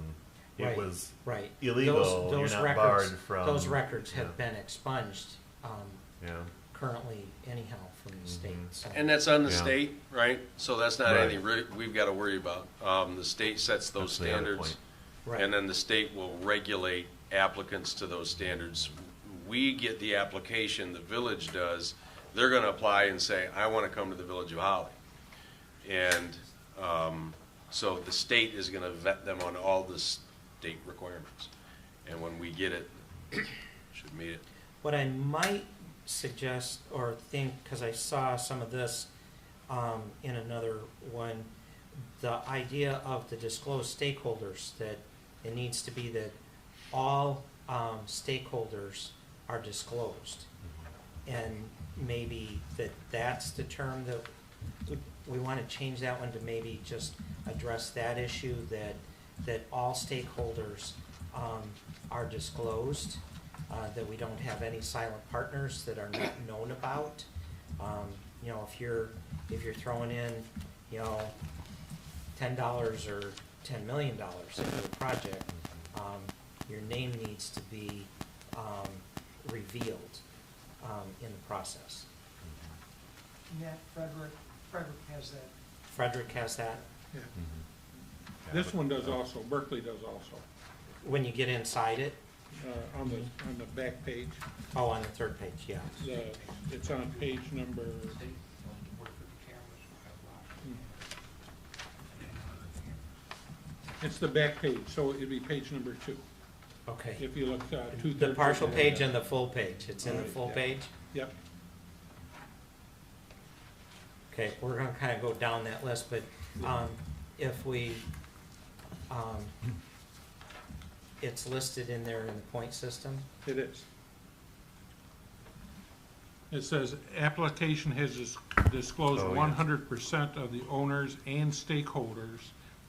it Right, was right. illegal, Those you're not records, barred from. those records have yeah, been expunged, Yeah, currently anyhow from the state, so. and that's on the Yeah. state, right? So that's not Right. anything we've gotta worry about. The state sets those That's the other standards. point. Right. And then the state will regulate applicants to those standards. We get the application, the village does, they're gonna apply and say, I wanna come to the Village of Holly. And, so the state is gonna vet them on all the state requirements. And when we get it, should meet it. What I might suggest or think, because I saw some of this in another one, the idea of the disclosed stakeholders, that it needs to be that all stakeholders are disclosed. And maybe that's the term that we want to change that one to maybe just address that issue, that all stakeholders are disclosed, that we don't have any silent partners that are not known about. If you're throwing in, $10 or $10 million into a project, your name needs to be revealed in the process. Nat, Frederick has that. Frederick has that. Yeah. Yeah, This but- one does also, Berkeley does also, When you get inside it, on the back page. on the third page, yeah. It's on page number, it's the back page, so it'd be page number 2. Okay. If you look, two-thirds. The partial of it. page and the full page, it's in the Right, full yeah. page? Yep. Okay, we're gonna kind of go down that list, but if we, it's listed in there in the point system. It is. It says, application has disclosed Oh, yes. 100% of the owners and stakeholders,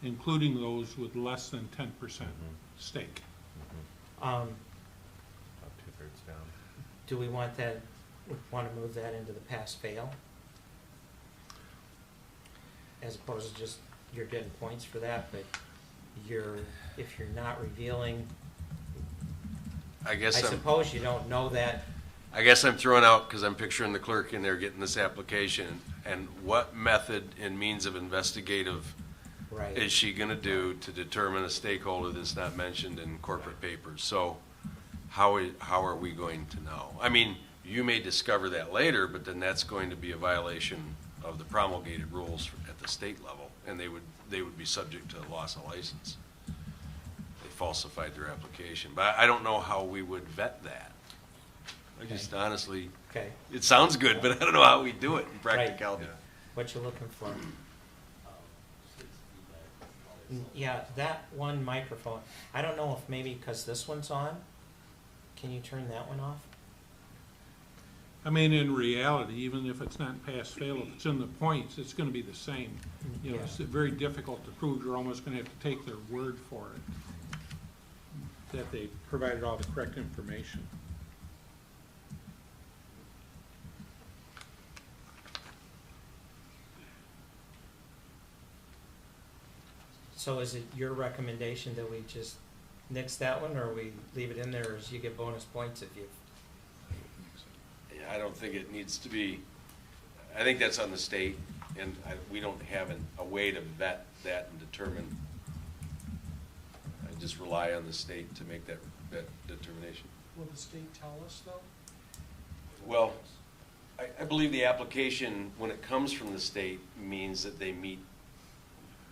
including those with less than 10% stake. Um, About 2/3 down. Do we want that, want to move that into the pass-fail? As opposed to just, you're getting points for that, but if you're not revealing, I I guess suppose you don't know that. I'm throwing out, because I'm picturing the clerk in there getting this application, and what method and means of investigative Right. is she gonna do to determine a stakeholder that's not mentioned in corporate papers? So how are we going to know? I mean, you may discover that later, but then that's going to be a violation of the promulgated rules at the state level, and they would be subject to loss of license. falsified their application. But I don't know how we would vet that. I just honestly, Okay, it sounds good, but I don't know how we do it in practicality. what you looking for? Yeah, that one microphone, I don't know if maybe because this one's on, can you turn that one off? I mean, in reality, even if it's not pass-fail, if it's in the points, it's gonna be the same. You know, it's very difficult to prove. You're almost gonna have to take their word for it, that they provided all the correct information. So is it your recommendation that we just nix that one, or we leave it in there as you get bonus points if you? I don't think it needs to be, I think that's on the state, and we don't have a way to vet that and determine. I just rely on the state to make that determination. Will the state tell us, though? Well, I believe the application, when it comes from the state, means that they meet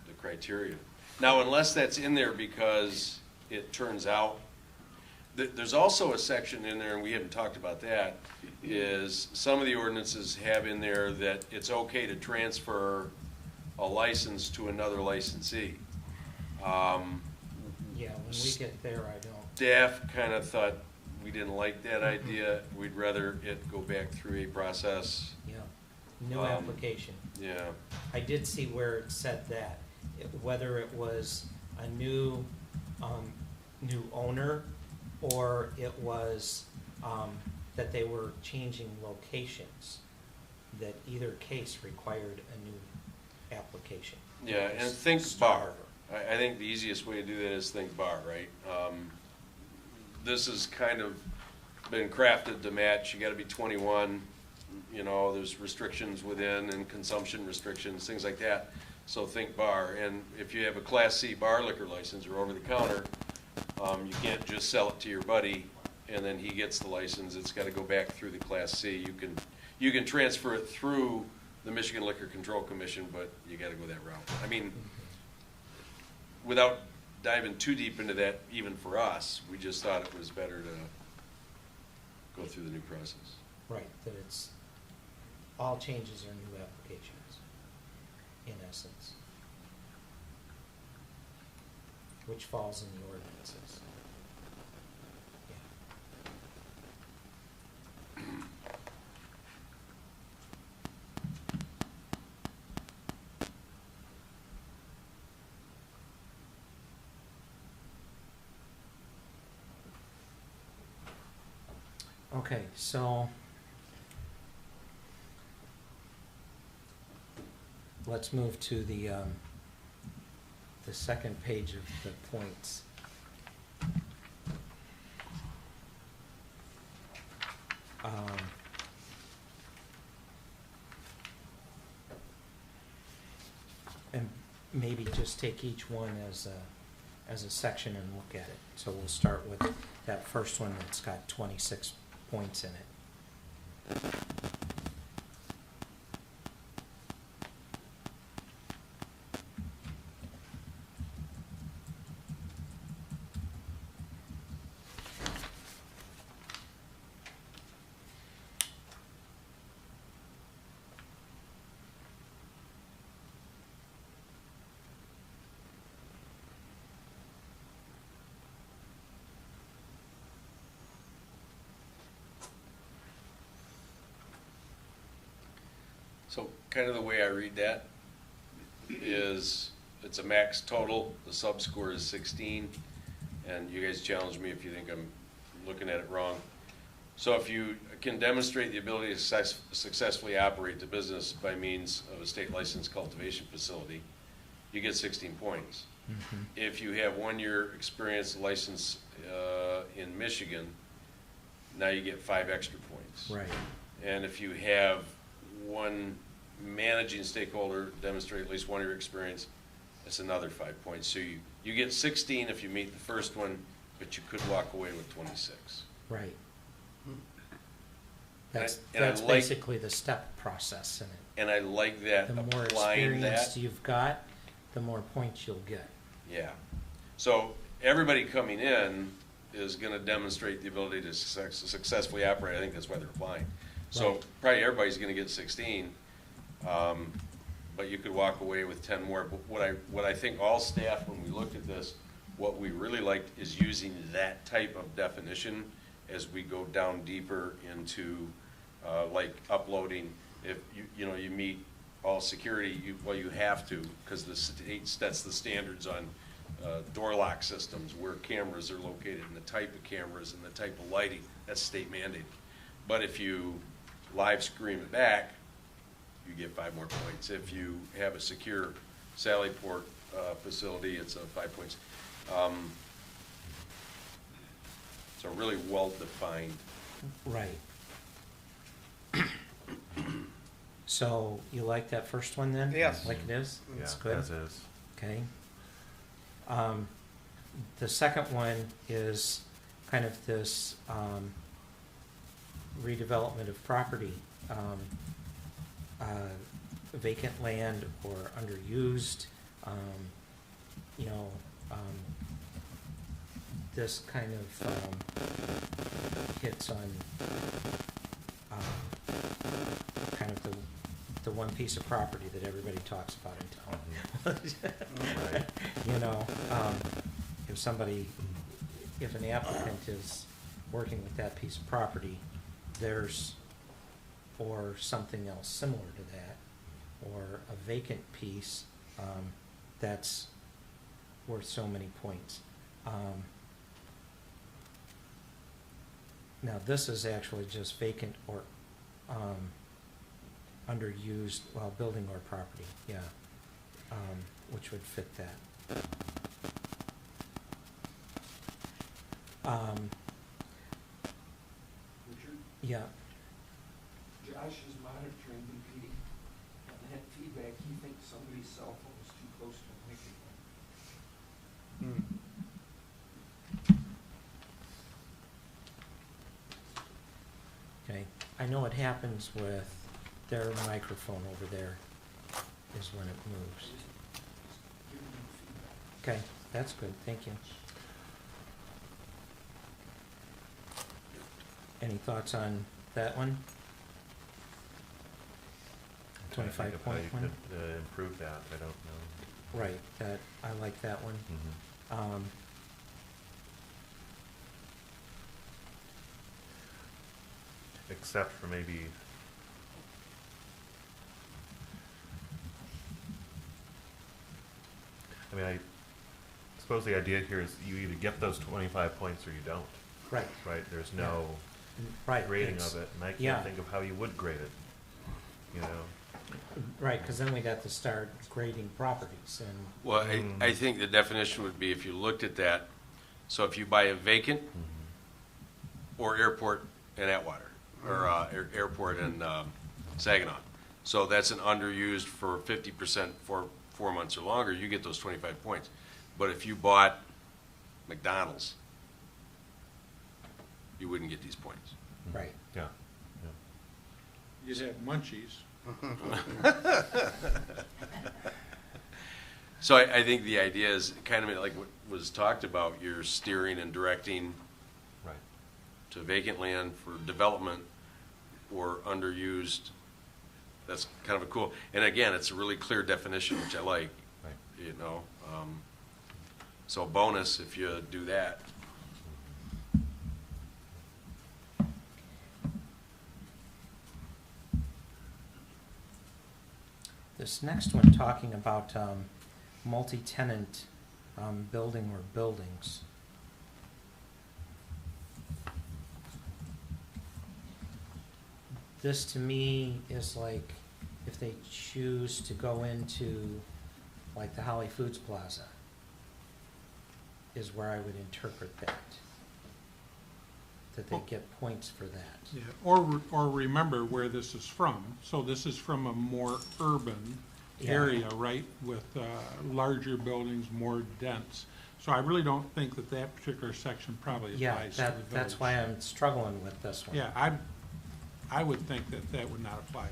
the criteria. Now, unless that's in there because it turns out, there's also a section in there, and we haven't talked about that, is some of the ordinances have in there that it's okay to transfer a license to another licensee. Yeah, when we get there, I don't. Staff kind of thought we didn't like that idea. We'd rather it go back through a process. Yeah, no application. Yeah. I did see where it said that, whether it was a new owner, or it was, that they were changing locations, that either case required a new application. Yeah, and think bar. I think the easiest way to do that is think bar, right? This has kind of been crafted to match, you gotta be 21, you know, there's restrictions within and consumption restrictions, things like that. So think bar, and if you have a Class C bar liquor license or over the counter, you can't just sell it to your buddy and then he gets the license. It's got to go back through the Class C. You can transfer it through the Michigan Liquor Control Commission, but you got to go that route. I mean, without diving too deep into that, even for us, we just thought it was better to go through the new process. Right, that it's, all changes are new applications, in essence, which falls in the ordinances. Okay, so let's move to the second page of the points. And maybe just take each one as a section and look at it. So we'll start with that first one that's got 26 points in it. So kind of the way I read that is it's a max total, the sub score is 16, and you guys challenge me if you think I'm looking at it wrong. So if you can demonstrate the ability to successfully operate the business by means of a state licensed cultivation facility, you get 16 points. Mm-hmm. If you have 1 year experience license in Michigan, now you get 5 extra points. Right. And if you have one managing stakeholder demonstrate at least 1 year experience, that's another 5 points. So you get 16 if you meet the first one, but you could walk away with 26. Right. And That's I like- basically the step process in it. And I like that, The more applying experience that. you've got, the more points you'll get. Yeah. So everybody coming in is gonna demonstrate the ability to successfully operate. I think that's why they're applying. So Right. probably everybody's gonna get 16, but you could walk away with 10 more. But what I think all staff, when we looked at this, what we really liked is using that type of definition as we go down deeper into, like uploading. If you meet all security, you have to, because the state sets the standards on door lock systems, where cameras are located, and the type of cameras and the type of lighting. That's state mandated. But if you live stream it back, you get 5 more points. If you have a secure Sally Port facility, it's 5 points. So really well defined. Right. So you like that first one then? Yes. Like it is? It's Yeah, good? as is. Okay. The second one is kind of this redevelopment of property, vacant land or underused, this kind of hits on kind of the one piece of property that everybody talks about in town. Right. If an applicant is working with that piece of property, or something else similar to that, or a vacant piece, that's worth so many points. Now, this is actually just vacant or, underused, building or property, yeah, which would fit that. Richard, Yeah, Josh is monitoring the meeting, and that feedback, he thinks somebody's cell phone is too close to the microphone. okay. I know what happens with their microphone over there is when it moves. Just giving him feedback. Okay, that's good, thank you. Any thoughts on that one? I'm trying to think of how 25-point you one? could improve that, I don't know. Right, I like that one. Mhm. Except for maybe, I suppose the idea here is you either get those 25 points or you don't, Right, right? There's no right. grading it's- of it, and I yeah. can't think of how you would grade it, you know? Right, because then we got to start grading properties and, Well, I think the definition would be, if you looked at that, so if you buy a vacant or airport in Atwater, or airport in Saginaw, so that's an underused for 50% for 4 months or longer, you get those 25 points. But if you bought McDonald's, you wouldn't get these points. right. Yeah. You just have munchies. So I think the idea is kind of like what was talked about, you're steering and directing Right. to vacant land for development or underused. That's kind of a cool, and again, it's a really clear definition, which I like, Right. So bonus if you do that. This next one, talking about multi-tenant building or buildings. This to me is like if they choose to go into like the Holly Foods Plaza is where I would interpret that. That they get points for that. Yeah, or remember where this is from. So this is from a more urban Yeah. area, right, with larger buildings, more dense. So I really don't think that that particular section probably Yeah, applies to the village. that's why I'm struggling with this one. Yeah, I would think that that would not apply.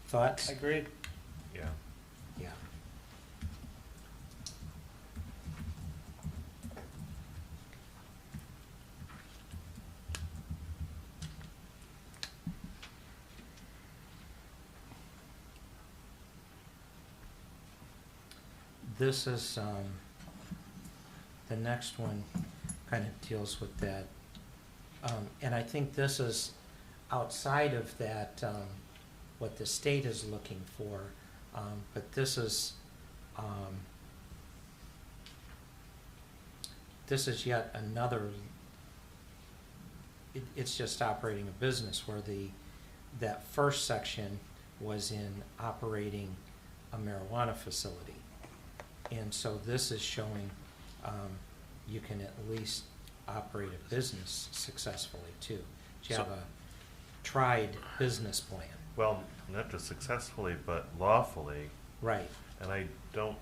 Thoughts? Agreed. Yeah. Yeah. this is, the next one kind of deals with that. And I think this is outside of that, what the state is looking for. But this is yet another, it's just operating a business, where that first section was in operating a marijuana facility. And so this is showing you can at least operate a business successfully too. You have a tried business plan. Well, not just successfully, but lawfully. Right. And I don't,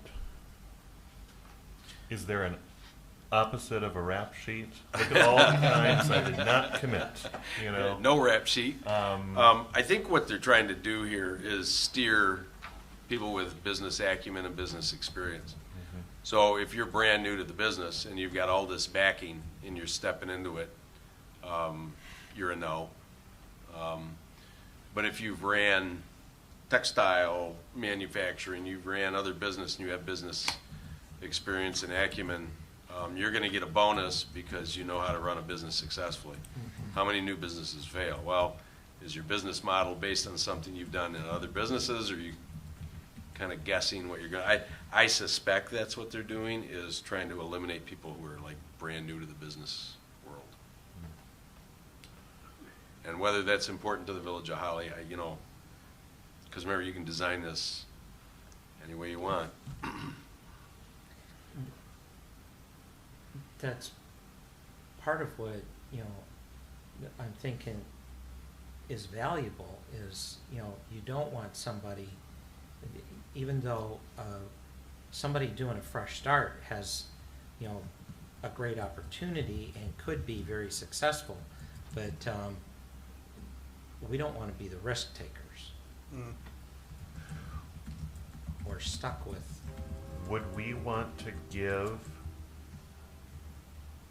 is there an opposite of a rap sheet? Look at all the times I did not commit, you know? No rap sheet. I think what they're trying to do here is steer people with business acumen and business experience. So if you're brand new to the business and you've got all this backing and you're stepping into it, you're a no. But if you've ran textile manufacturing, you've ran other business, and you have business experience and acumen, you're going to get a bonus because you know how to run a business successfully. How many new businesses fail? Well, is your business model based on something you've done in other businesses, or are you kind of guessing what you're going to... I suspect that's what they're doing, is trying to eliminate people who are like brand new to the business world. And whether that's important to the Village of Holly, you know, because remember, you can design this any way you want. That's part of what, you know, I'm thinking is valuable is, you know, you don't want somebody, even though somebody doing a fresh start has, you know, a great opportunity and could be very successful, but we don't want to be the risk takers. Or stuck with. Would we want to give,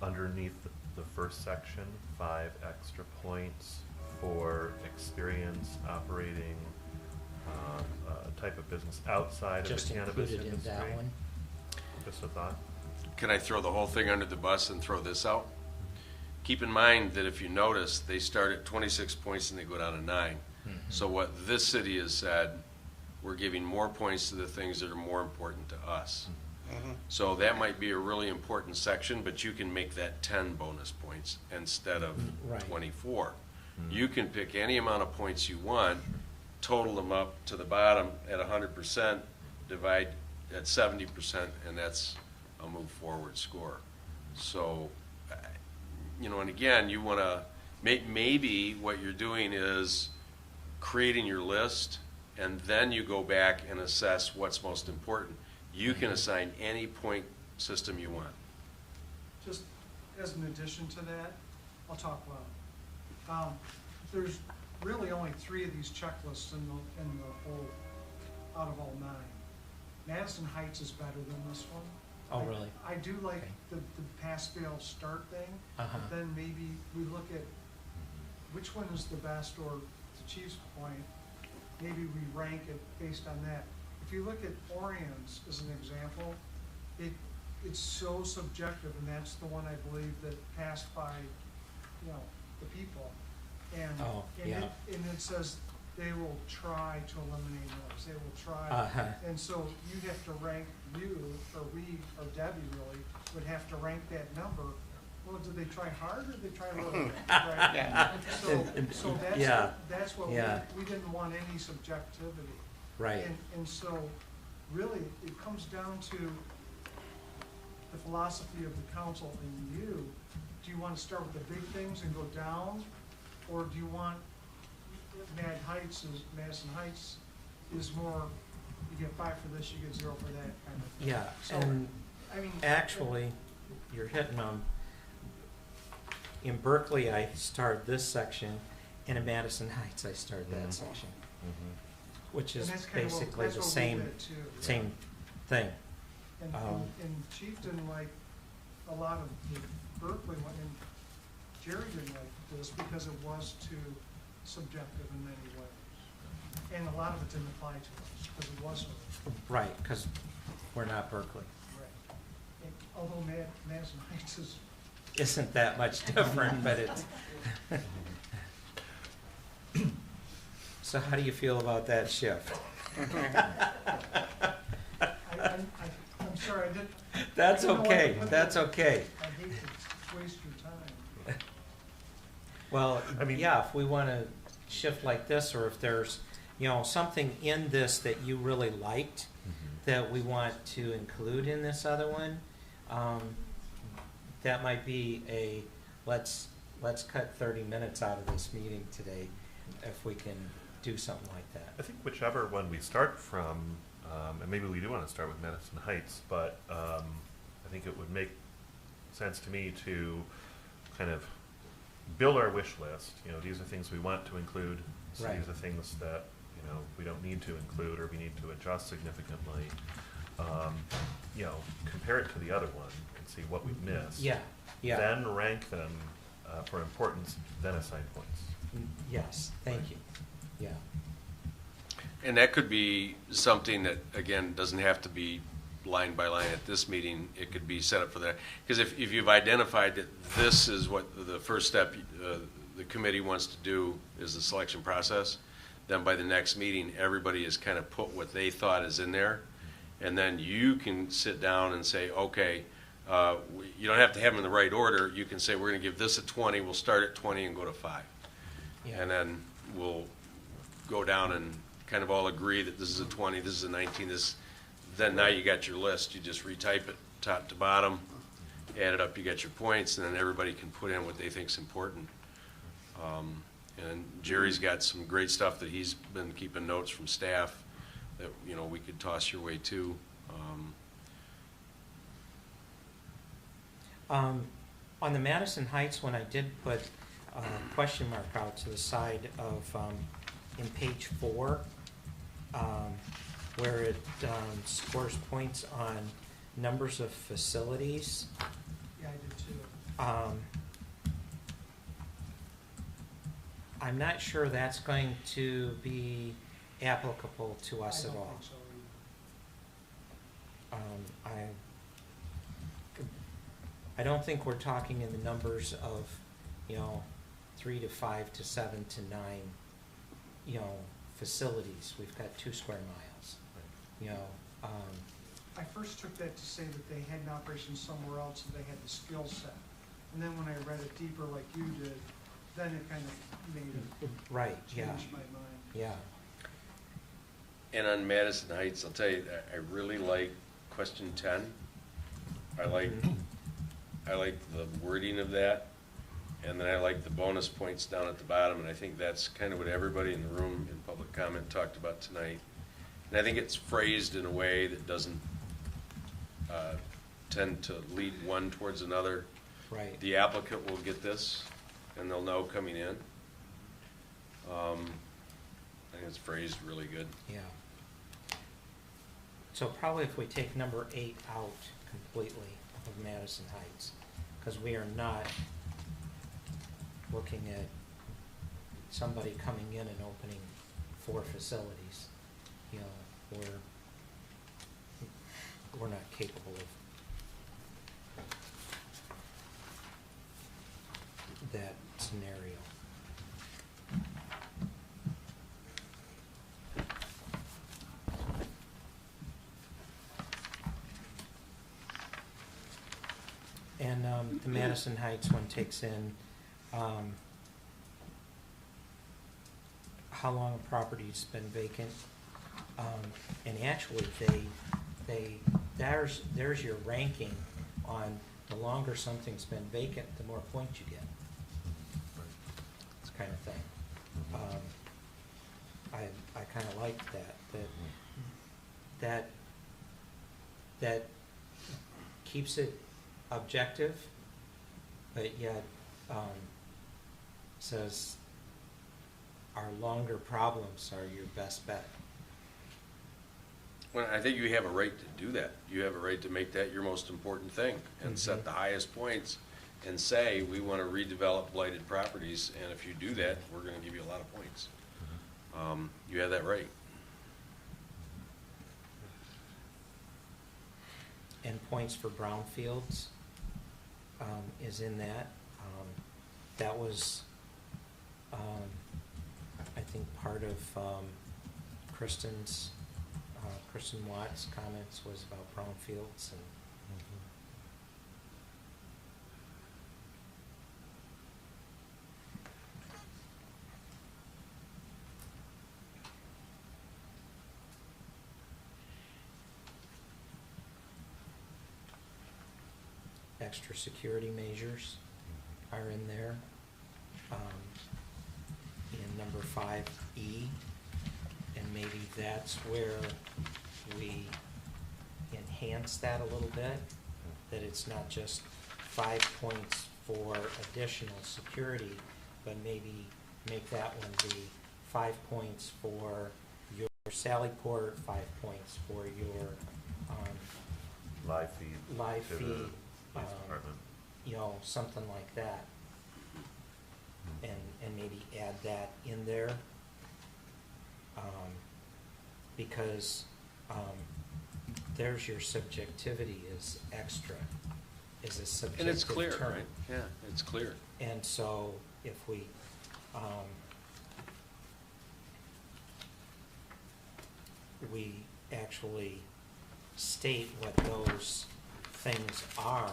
underneath the first section, 5 extra points for experience operating a type of business outside of the cannabis industry? Just included in that one. Just a thought. Can I throw the whole thing under the bus and throw this out? Keep in mind that if you notice, they start at 26 points and they go down to 9. So what this city has said, we're giving more points to the things that are more important to us. So that might be a really important section, but you can make that 10 bonus points instead of 24. You can pick any amount of points you want, total them up to the bottom at 100%, divide at 70%, and that's a move forward score. So, you know, and again, you want to, maybe what you're doing is creating your list, and then you go back and assess what's most important. You can assign any point system you want. Just as an addition to that, I'll talk loud. There's really only 3 of these checklists in the whole, out of all 9. Madison Heights is better than this one. Oh, really? I do like Okay. the pass-fail start thing, Uh-huh. but then maybe we look at which one is the best, or to Chief's point, maybe we rank it based on that. If you look at Orion's as an example, it's so subjective, and that's the one I believe that passed by, you know, the people. And, Oh, and, yeah. it says they will try to eliminate noise. They will try. Uh-huh. And so you have to rank, you, or we, or Debbie really, would have to rank that number. Well, did they try hard, or did they try a little bit? Right? Yeah. So that's, Yeah. that's what Yeah. we didn't want any subjectivity. Right. And so, really, it comes down to the philosophy of the council and you. Do you want to start with the big things and go down? Or do you want, Madison Heights is more, you get 5 for this, you get 0 for that kind of thing. Yeah, So, and I mean, actually, you're hitting them. In Berkeley, I started this section, and in Madison Heights, I started that section, which and is that's kind of what- basically that's the what we same did too. same thing. And Chief didn't like a lot of the Berkeley one, and Jerry didn't like this because it was too subjective in many ways. And a lot of it didn't apply to us, because it wasn't. Right, because We're not Berkeley. Right. And although Madison Heights is, Isn't that much different, but it's. So how do you feel about that shift? I'm sorry, I didn't. That's I didn't know what okay, to put that's there. okay. I hate to waste your time. Well, I mean- yeah, if we want to shift like this, or if there's, something in this that you really liked that we want to include in this other one, that might be let's cut 30 minutes out of this meeting today, if we can do something like I that. think whichever one we start from, and maybe we do want to start with Madison Heights, but I think it would make sense to me to kind of build our wish list. These are things we want to include. So Right. these are things that we don't need to include or we need to adjust significantly. Compare it to the other one and see what we've missed. Yeah, yeah, Then rank them for importance, then assign points. yes, thank you, yeah. And that could be something that, again, doesn't have to be line by line at this meeting. It could be set up for that. Because if you've identified that this is what the first step the committee wants to do is the selection process, then by the next meeting, everybody has kind of put what they thought is in there. And then you can sit down and say, okay, you don't have to have them in the right order. You can say, we're going to give this a 20, we'll start at 20 and go to 5. Yeah. And then we'll go down and kind of all agree that this is a 20, this is a 19, then now you got your list. You just retype it top to bottom, add it up, you get your points, and then everybody can put in what they think's important. And Jerry's got some great stuff that he's been keeping notes from staff that, we could toss your way too. On the Madison Heights one, I did put a question mark out to the side of, in page 4, where it scores points on numbers of facilities. Yeah, I did too. I'm not sure that's going to be applicable to us at all. I don't think so either. I don't think we're talking in the numbers of, 3 to 5 to 7 to 9, facilities. We've got 2 square miles, I first took that to say that they had an operation somewhere else and they had the skill set. And then when I read it deeper like you did, then it kind of made it right, yeah, change my mind. yeah. And on Madison Heights, I'll tell you, I really like question 10. I like the wording of that, and then I like the bonus points down at the bottom, and I think that's kind of what everybody in the room in public comment talked about tonight. And I think it's phrased in a way that doesn't tend to lead one towards another. Right. The applicant will get this, and they'll know coming in. I think it's phrased really good. Yeah. So probably if we take number 8 out completely of Madison Heights, because we are not looking at somebody coming in and opening 4 facilities. We're not capable of that scenario. And the Madison Heights one takes in how long a property's been vacant. And actually, there's your ranking on the longer something's been vacant, the more points you get. This kind of thing. I kind of like that keeps it objective, but yet says our longer problems are your best bet. Well, I think you have a right to do that. You have a right to make that your most important thing and set the highest points and say, we want to redevelop blighted properties, and if you do that, we're going to give you a lot of points. You have that right. and points for brownfields is in that. That was, I think, part of Kristen Watt's comments was about brownfields and extra security measures are in there. In number 5E, and maybe that's where we enhance that a little bit, that it's not just 5 points for additional security, but maybe make that one be 5 points for your Sally Port, 5 points for your Live feed. live to the feed, police department. you know, something like that. And maybe add that in there. Because there's your subjectivity is extra, is a subjective And it's clear, term. right? Yeah, it's clear. And so if we actually state what those things are,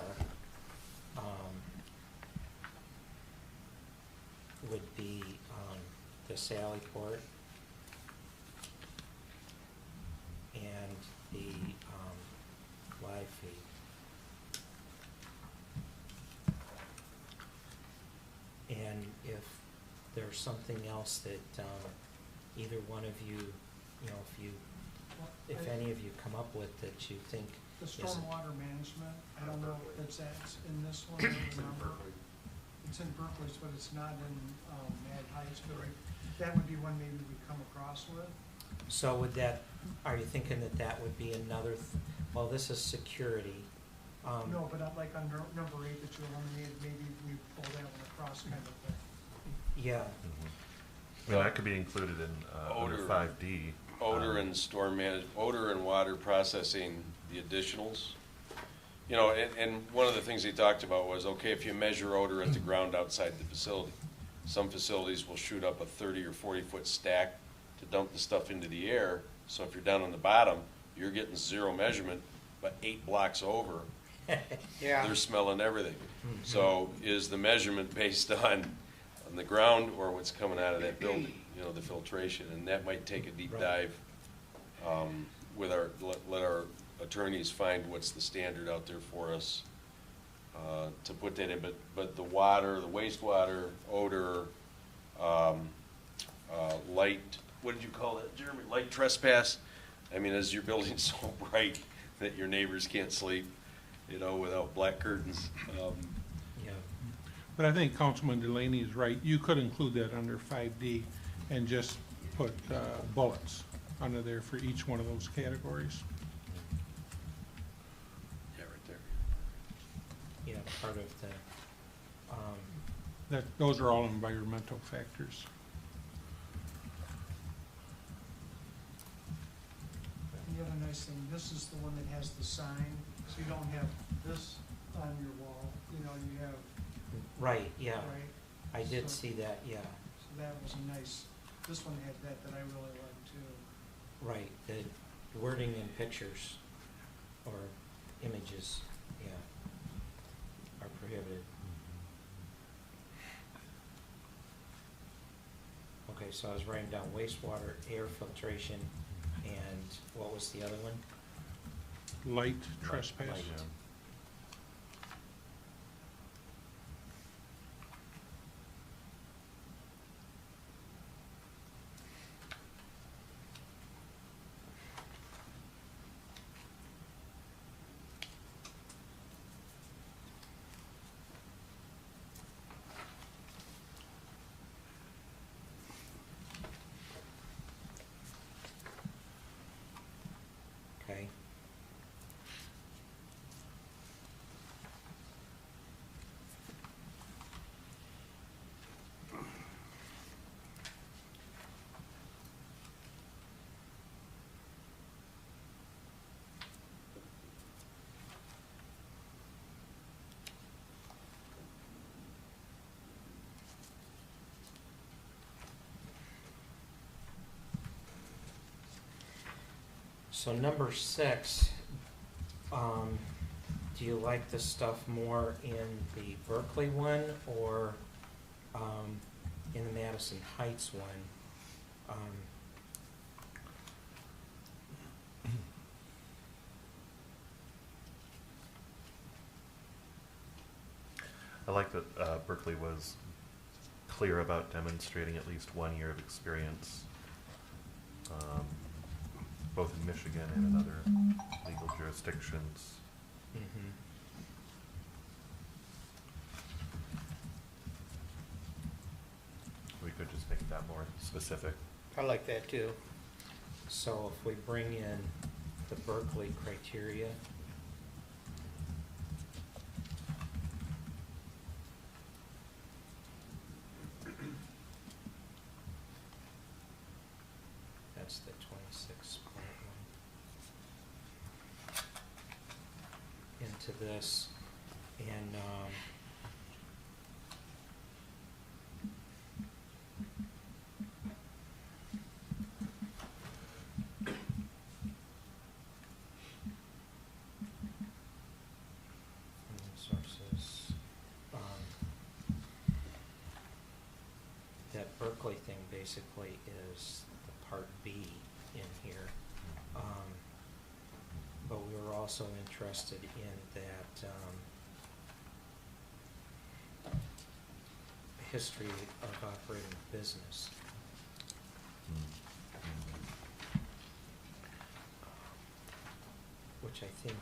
would be the Sally Port and the live feed. And if there's something else that either one of you, you know, if any of you come up with that you think The is stormwater management, I don't know if it's in this one, I don't remember. It's in Berkeley's, but it's not in Mad Heights, but that would be one maybe we come across with. So would that, are you thinking that that would be another, well, this is security. No, but like on number 8 that you eliminated, maybe we pull that one across kind of thing. Yeah, Well, that could be included in under Odor. 5D. Odor and odor and water processing, the additionals. You know, and one of the things he talked about was, okay, if you measure odor at the ground outside the facility, some facilities will shoot up a 30 or 40-foot stack to dump the stuff into the air. So if you're down on the bottom, you're getting 0 measurement, but 8 blocks over, Yeah. they're smelling everything. So is the measurement based on the ground or what's coming out of that building, you know, the filtration? And that might take a deep Right. dive with let our attorneys find what's the standard out there for us to put that in. But the water, the wastewater, odor, light, what did you call that, Jeremy? Light trespass? I mean, is your building so bright that your neighbors can't sleep, you know, without black curtains? yeah. But I think Councilman Delaney is right. You could include that under 5D and just put bullets under there for each one of those categories. Yeah, right there. Yeah, part of the, Those are all environmental factors. The other nice thing, this is the one that has the sign, so you don't have this on your wall, you know, you have, right, yeah, right? I did So- see that, yeah, So that was a nice, this one had that I really liked too. right, the wording in pictures or images, yeah, are prohibited. Okay, so I was writing down wastewater, air filtration, and what was the other one? Light trespass. Yeah. Okay. So number 6, do you like the stuff more in the Berkeley one or in the Madison Heights one? I like that Berkeley was clear about demonstrating at least 1 year of experience, both in Michigan and in other legal jurisdictions. Mhm. We could just make that more specific. I like that too. So if we bring in the Berkeley criteria, that's the 26.1 into this, and sources, that Berkeley thing basically is the Part B in here. But we were also interested in that history of operating business. Which I think,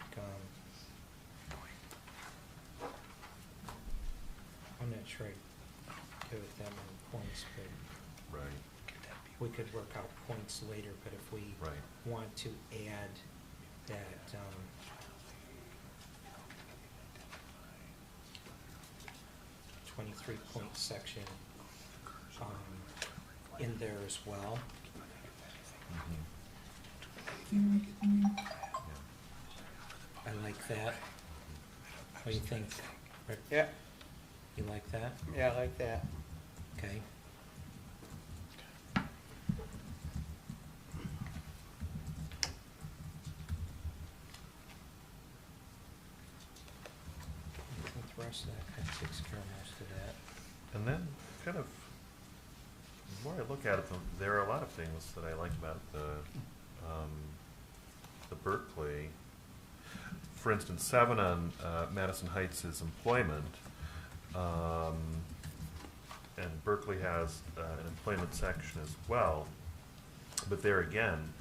I'm not sure I'd give it that many points, but Right. we could work out points later, but if we Right. want to add that, 23-point section, in there as well. I like that. What do you think, Rick? Yeah, You like that? yeah, I like that. Okay. I think the rest of that kind of takes care of most of that. And then, kind of, the more I look at it, there are a lot of things that I like about the Berkeley. For instance, 7 on Madison Heights is employment, and Berkeley has an employment section as well. But there again,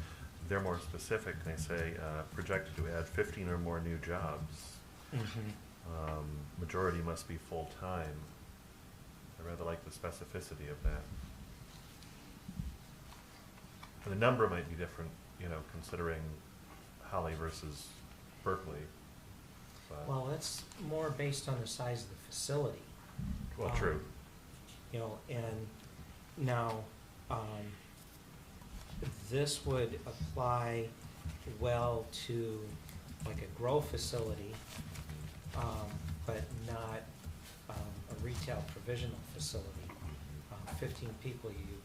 they're more specific. They say projected to add 15 or more new jobs. Majority must be full-time. I rather like the specificity of that. And the number might be different, you know, considering Holly versus Berkeley. But, Well, that's more based on the size of the facility. well, true. You know, and now, this would apply well to like a grow facility, but not a retail provisional facility. 15 people you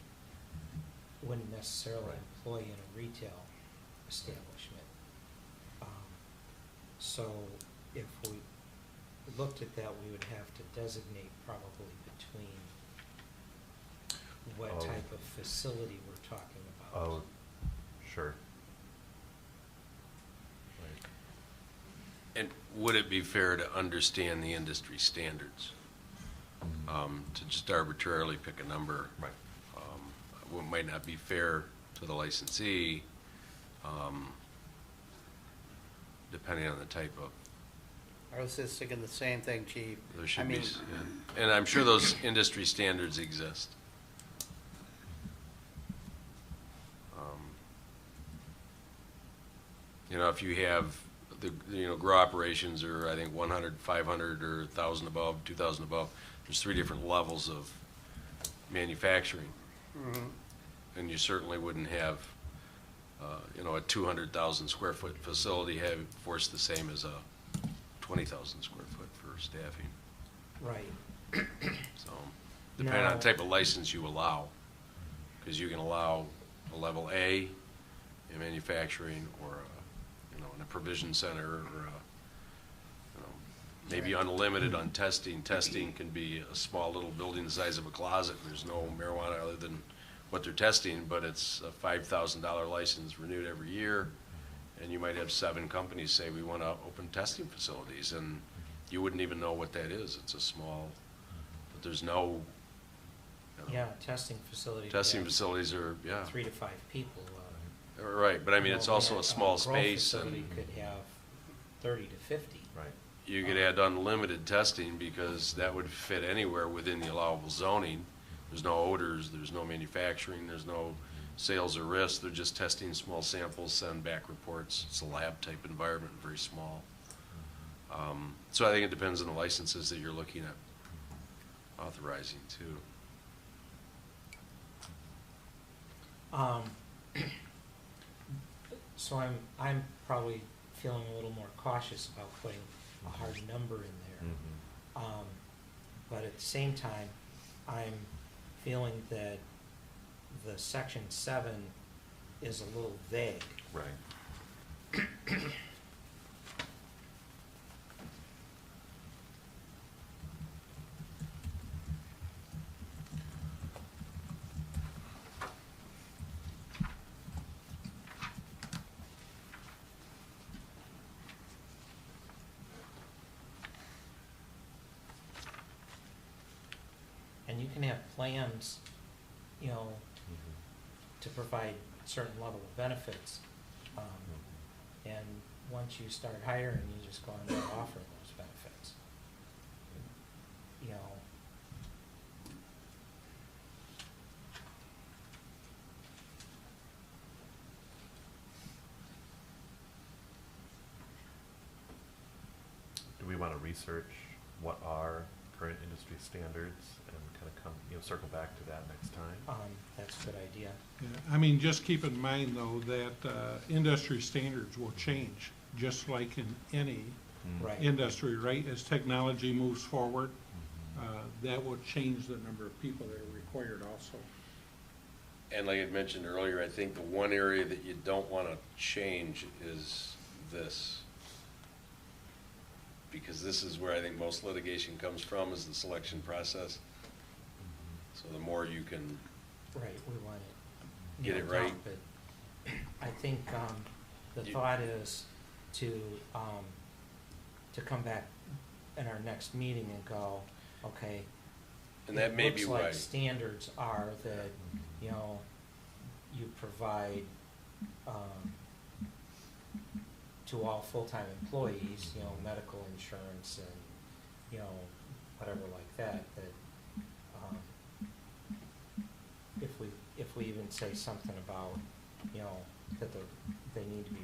wouldn't necessarily Right. employ in a retail establishment. So if we looked at that, we would have to designate probably between what Oh. type of facility we're talking about. Oh, sure. Right. And would it be fair to understand the industry standards? To just arbitrarily pick a number, Right. what might not be fair to the licensee, depending on the type of, I was just thinking the same thing, Chief. there I should be, mean, yeah. And I'm sure those industry standards exist. You know, if you have the, you know, grow operations are, I think, 100, 500, or 1,000 above, 2,000 above, there's 3 different levels of manufacturing. mhm. And you certainly wouldn't have, you know, a 200,000 square foot facility have force the same as a 20,000 square foot for staffing. Right. So, depending on Now- the type of license you allow, because you can allow a level A in manufacturing or, in a provision center or, maybe unlimited on testing. Testing can be a small little building the size of a closet. There's no marijuana other than what they're testing, but it's a $5,000 license renewed every year. And you might have 7 companies say, we want to open testing facilities, and you wouldn't even know what that is. It's a small, but there's no, Yeah, testing facility. testing facilities are, yeah, 3 to 5 people. right, but I mean, it's also a small space, Grow facility and could have 30 to 50. Right. you could add unlimited testing, because that would fit anywhere within the allowable zoning. There's no odors, there's no manufacturing, there's no sales or risk, they're just testing small samples, send back reports. It's a lab-type environment, very small. So I think it depends on the licenses that you're looking at authorizing, too. So I'm probably feeling a little more cautious about putting a hard number in there. But at the same time, I'm feeling that the section 7 is a little vague. Right. And you can have plans, to provide a certain level of benefits. And once you start hiring, you just go on and offer those benefits. Do we want to research what are current industry standards and kind of come, circle back to that next time? That's a good idea. Yeah, I mean, just keep in mind, though, that industry standards will change, just like in any Right. industry, right? As technology moves forward, that will change the number of people that are required also. And like I mentioned earlier, I think the one area that you don't want to change is this. Because this is where I think most litigation comes from, is the selection process. So the more you can, Right, we want it. Get it nailed down, right. But I think the You- thought is to come back in our next meeting and go, okay. and that may be It looks like right. standards are that, you provide to all full-time employees, medical insurance and, whatever like that, if we even say something about, that they need to be,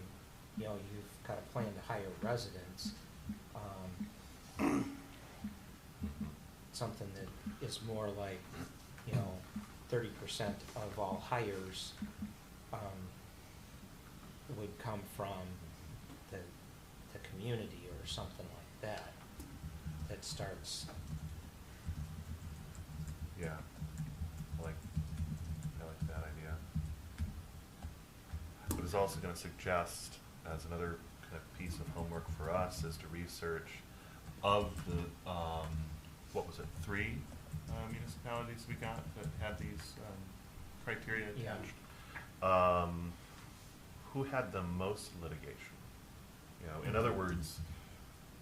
you've got a plan to hire residents, something that is more like, 30% of all hires, would come from the community or something like that, that starts. Yeah, I like that idea. I was also going to suggest, as another kind of piece of homework for us, is to research of the, what was it, 3 municipalities we got that had these criteria Yeah. attached. Who had the most litigation? In other words,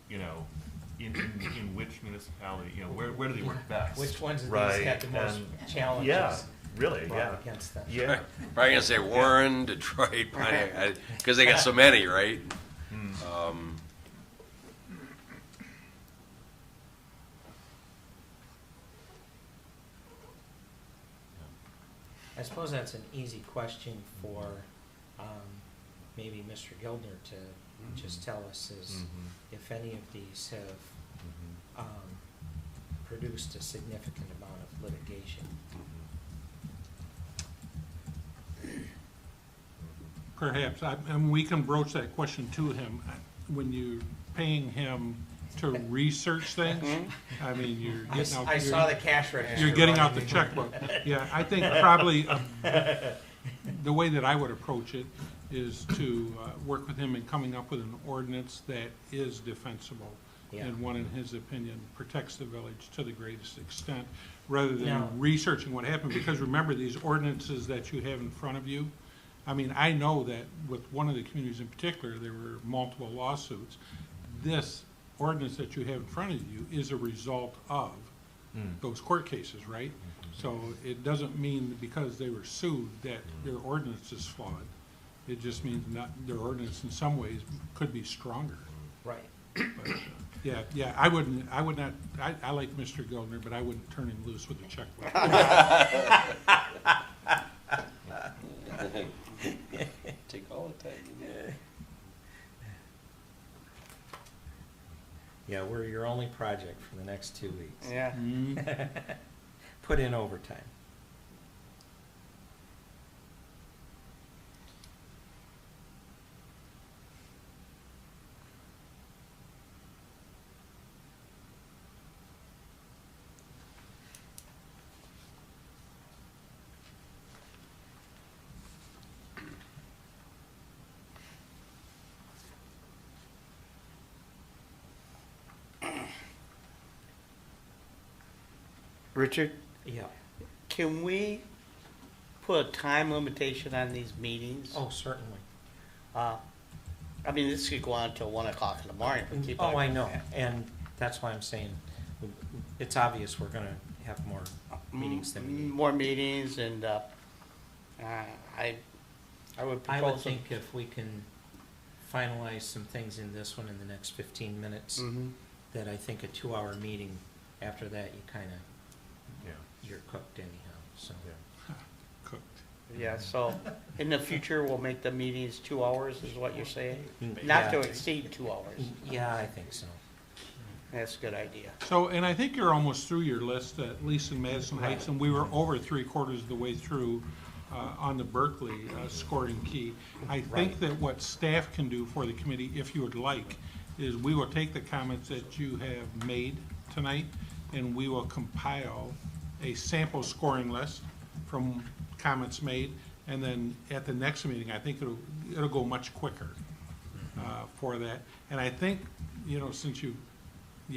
in which municipality, where do they work best? Which ones of Right, these had the most and- challenges Yeah, really, brought yeah. against them? Yeah. Probably gonna say Warren, Detroit, because they got so many, right? I suppose that's an easy question for, maybe Mr. Gildner to just tell us is if any of these have, produced a significant amount of litigation. Perhaps, and we can broach that question to him. When you're paying him to research things, I mean, you're getting out. I saw the cash register. You're getting out running. the checkbook. Yeah, I think probably the way that I would approach it is to work with him in coming up with an ordinance that is defensible Yeah. and one, in his opinion, protects the village to the greatest extent, rather than Now- researching what happened. Because remember, these ordinances that you have in front of you, I mean, I know that with one of the communities in particular, there were multiple lawsuits. This ordinance that you have in front of you is a result of those court cases, right? So it doesn't mean that because they were sued that their ordinance is flawed. It just means their ordinance in some ways could be stronger. Right. But, yeah, I would not, I like Mr. Gildner, but I wouldn't turn him loose with a checkbook. Take all the time you need. Yeah, we're your only project for the next 2 weeks. Yeah. Put in overtime. Richard, Yeah. can we put a time limitation on these meetings? Oh, certainly. I mean, this could go on until 1 o'clock in the morning. if we keep on Oh, I doing know, that. and that's why I'm saying, it's obvious we're gonna have more meetings than we need. More meetings, and I would I propose. would think if we can finalize some things in this one in the next 15 minutes, Mhm. that I think a 2-hour meeting, after that, you kinda, Yeah. you're cooked anyhow, so. Cooked. Yeah, so in the future, we'll make the meetings 2 hours, is what you're saying? Mm, Not to yeah. exceed 2 hours. Yeah, I think so. That's a good idea. So, and I think you're almost through your list, at least in Madison Right. Heights, and we were over 3/4 of the way through on the Berkeley scoring key. I think Right. that what staff can do for the committee, if you would like, is we will take the comments that you have made tonight, and we will compile a sample scoring list from comments made, and then at the next meeting, I think it'll go much quicker for that. And I think, since you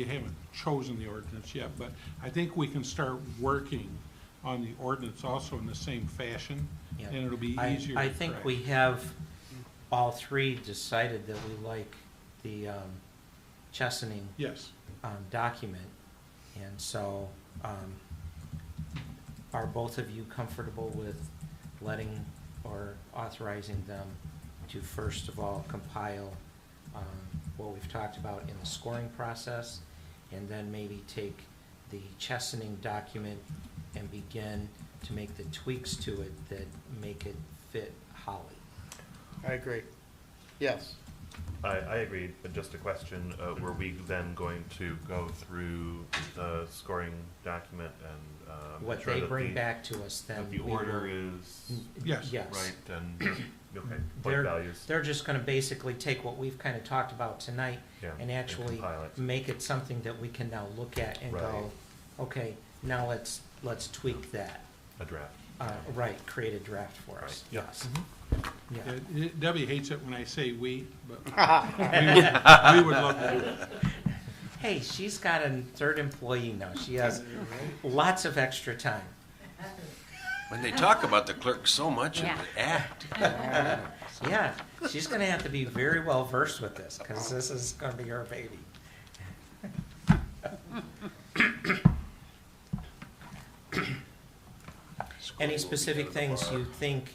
haven't chosen the ordinance yet, but I think we can start working on the ordinance also in the same fashion, Yeah. and it'll be easier. I to think track. we have all three decided that we like the Chesaning Yes. document. And so, are both of you comfortable with letting or authorizing them to first of all compile what we've talked about in the scoring process, and then maybe take the Chesaning document and begin to make the tweaks to it that make it fit Holly? I agree. Yes. I agree, but just a question, were we then going to go through the scoring document and What ensure they that bring the- back to us, then that the we order will- is Yes. Yes. right and, okay, They're, point values? they're just gonna basically take what we've kind of talked about tonight Yeah, and actually compile it. make it something that we can now look at and go, okay, now let's tweak that. A draft. Right, create a draft for us, Right, yeah. yes. Yeah, Yeah. Debbie hates it when I say we, but we would love to do it. Hey, she's got a third employee now, she has lots of extra time. When they talk about the clerk so much in Yeah. the act. Yeah, she's gonna have to be very well versed with this, because this is gonna be her baby. Any specific things you think,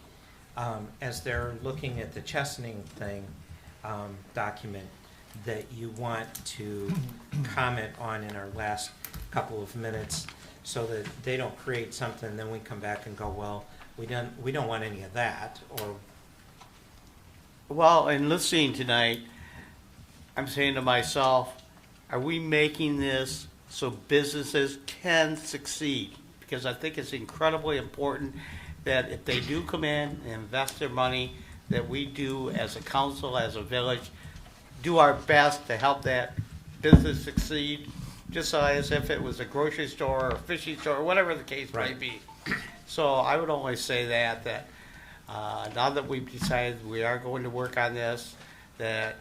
as they're looking at the Chesaning thing, document, that you want to comment on in our last couple of minutes, so that they don't create something, then we come back and go, well, we don't want any of that, or, Well, in listening tonight, I'm saying to myself, are we making this so businesses can succeed? Because I think it's incredibly important that if they do come in and invest their money, that we do as a council, as a village, do our best to help that business succeed, just as if it was a grocery store or a fishing store, or whatever the case might Right. be. So I would only say that Now that we've decided we are going to work on this, that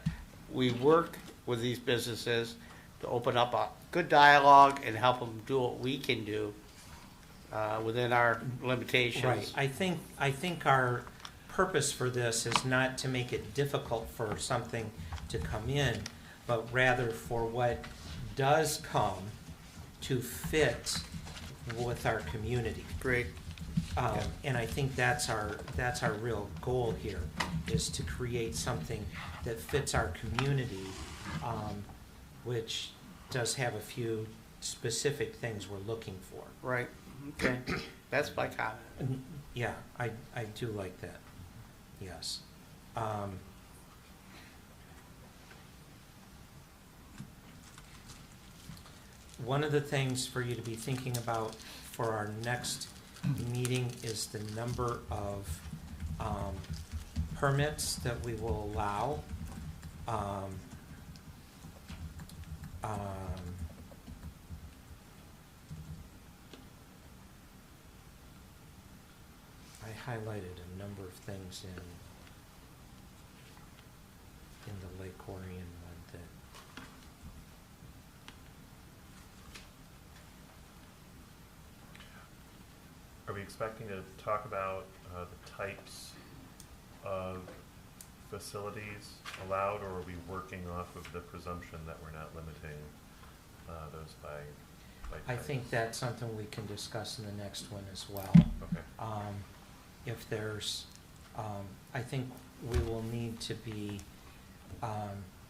we work with these businesses to open up a good dialogue and help them do what we can do within our limitations. Right, I think our purpose for this is not to make it difficult for something to come in, but rather for what does come to fit with our community. Great. And I think that's our real goal here, is to create something that fits our community, which does have a few specific things we're looking for. Right, okay. That's my comment. Yeah, I do like that, yes. One of the things for you to be thinking about for our next meeting is the number of permits that we will allow. I highlighted a number of things in the Lake Orion one that Are we expecting to talk about the types of facilities allowed, or are we working off of the presumption that we're not limiting those by I types? think that's something we can discuss in the next one as well. Okay. If there's, I think we will need to be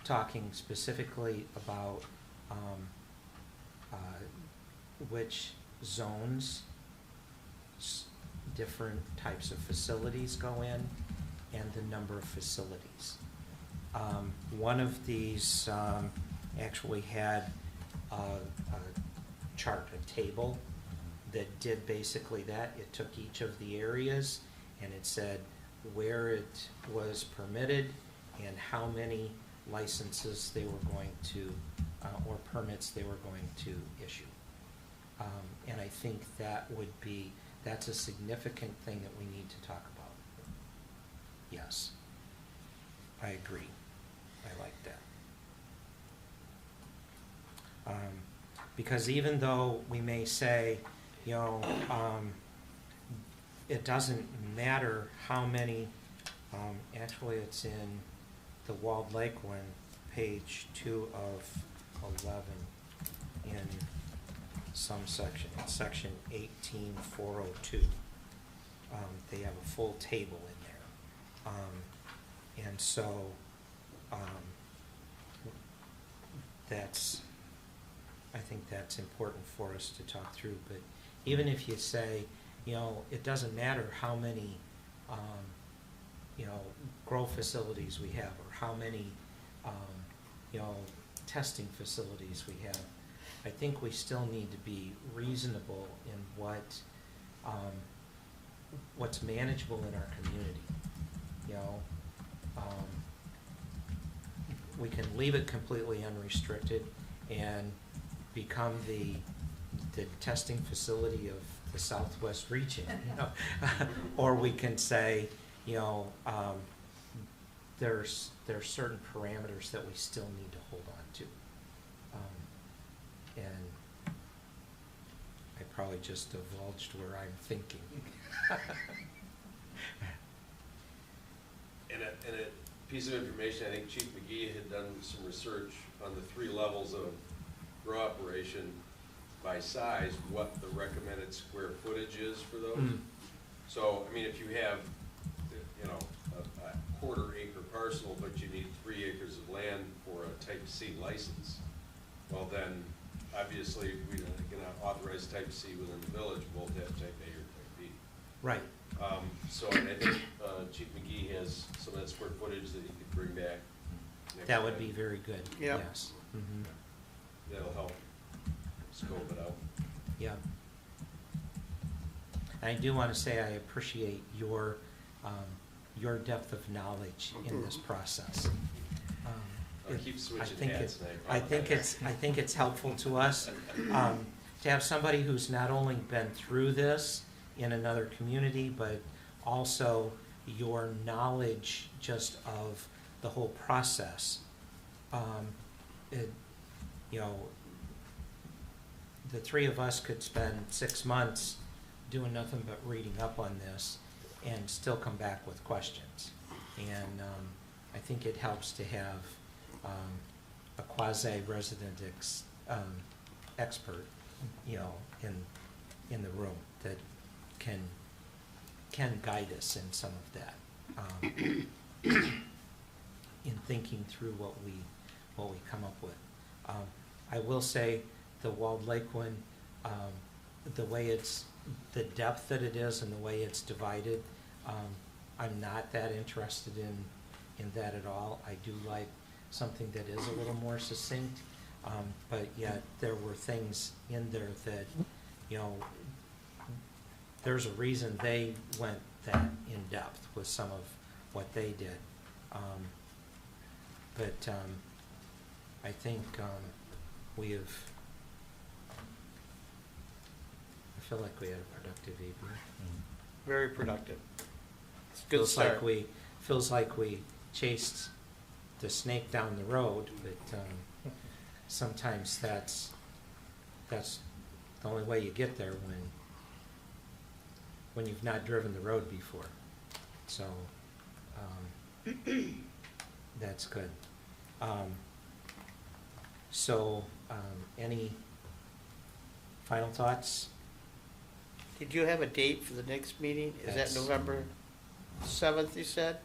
talking specifically about which zones different types of facilities go in, and the number of facilities. One of these actually had a chart, a table that did basically that. It took each of the areas and it said where it was permitted and how many licenses they were going to, or permits they were going to issue. And I think that's a significant thing that we need to talk about. Yes, I agree. I like that. Because even though we may say, you know, it doesn't matter how many, actually it's in the Walled Lake one, page 2 of 11, in some section, it's section 18402. They have a full table in there. And so I think that's important for us to talk through. But even if you say, you know, it doesn't matter how many, you know, grow facilities we have, or how many, you know, testing facilities we have, I think we still need to be reasonable in what's manageable in our community. You know, we can leave it completely unrestricted and become the testing facility of the Southwest region, you know, or we can say, you know, there's certain parameters that we still need to hold on to. And I probably just divulged where I'm thinking. And a piece of information, I think Chief McGee had done some research on the 3 levels of grow operation by size, what the recommended square footage is for those. Mm. So, I mean, if you have, you know, a quarter-acre parcel, but you need 3 acres of land for a type C license, well then, obviously, we're going to authorize type C within the village, we'll have type A or type B. Right. So I think Chief McGee has some of that square footage that he could bring back. next That would time. be very good. Yep. Yes. Mm-hmm. That'll help scope it out. Yeah. I do want to say I appreciate your depth of knowledge in this process. I'll keep switching think hats, and I think it's helpful to us to have somebody who's not only been through this in another community, but also, your knowledge just of the whole process. It, you know, the three of us could spend 6 months doing nothing but reading up on this and still come back with questions. And I think it helps to have a quasi-resident expert, you know, in the room that can guide us in some of that, in thinking through what we come up with. I will say the Walled Lake one, the way it's, the depth that it is and the way it's divided, I'm not that interested in that at all. I do like something that is a little more succinct, but yet there were things in there that, you know, there's a reason they went that in depth with some of what they did. But I think we have, I feel like we had a productive evening. Very productive. It's a good Feels start. like we chased the snake down the road, but sometimes that's the only way you get there when you've not driven the road before. So that's good. Any final thoughts? Did you have a date for the next meeting? Is that That's- November 7th, you said?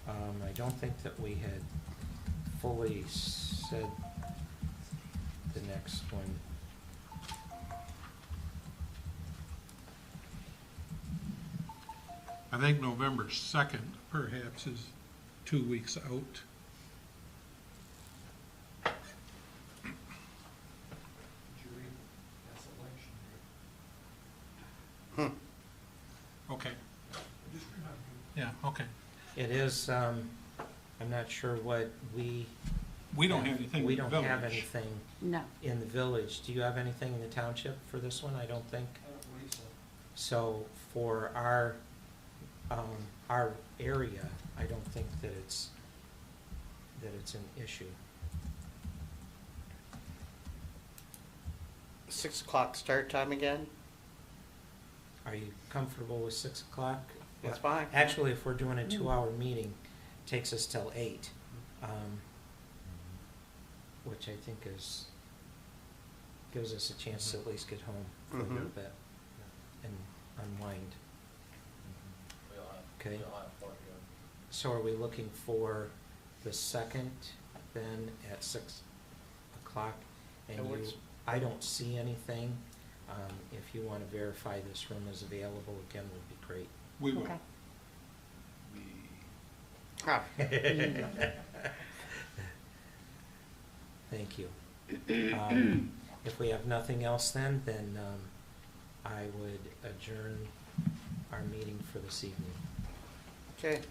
I don't think that we had fully said the next one. I think November 2nd perhaps is 2 weeks out. Jury, that's election day. Okay, Just remind me. yeah, okay. It is, I'm not sure what we. We don't have anything We in the don't have village. anything No. in the village. Do you have anything in the township for this one? I don't think. I don't believe so. So for our area, I don't think that it's an issue. 6 o'clock start time again? Are you comfortable with 6 o'clock? That's fine. Actually, if we're doing a 2-hour meeting, it takes us till 8, which I think gives us a chance to at least get home for a little Mhm. bit and unwind. Okay. So are we looking for the 2nd then at 6 o'clock? And That you, works. I don't see anything. If you want to verify this room is available again, would be great. We will. Okay. Ah, Thank you. If we have nothing else then I would adjourn our meeting for this evening. okay.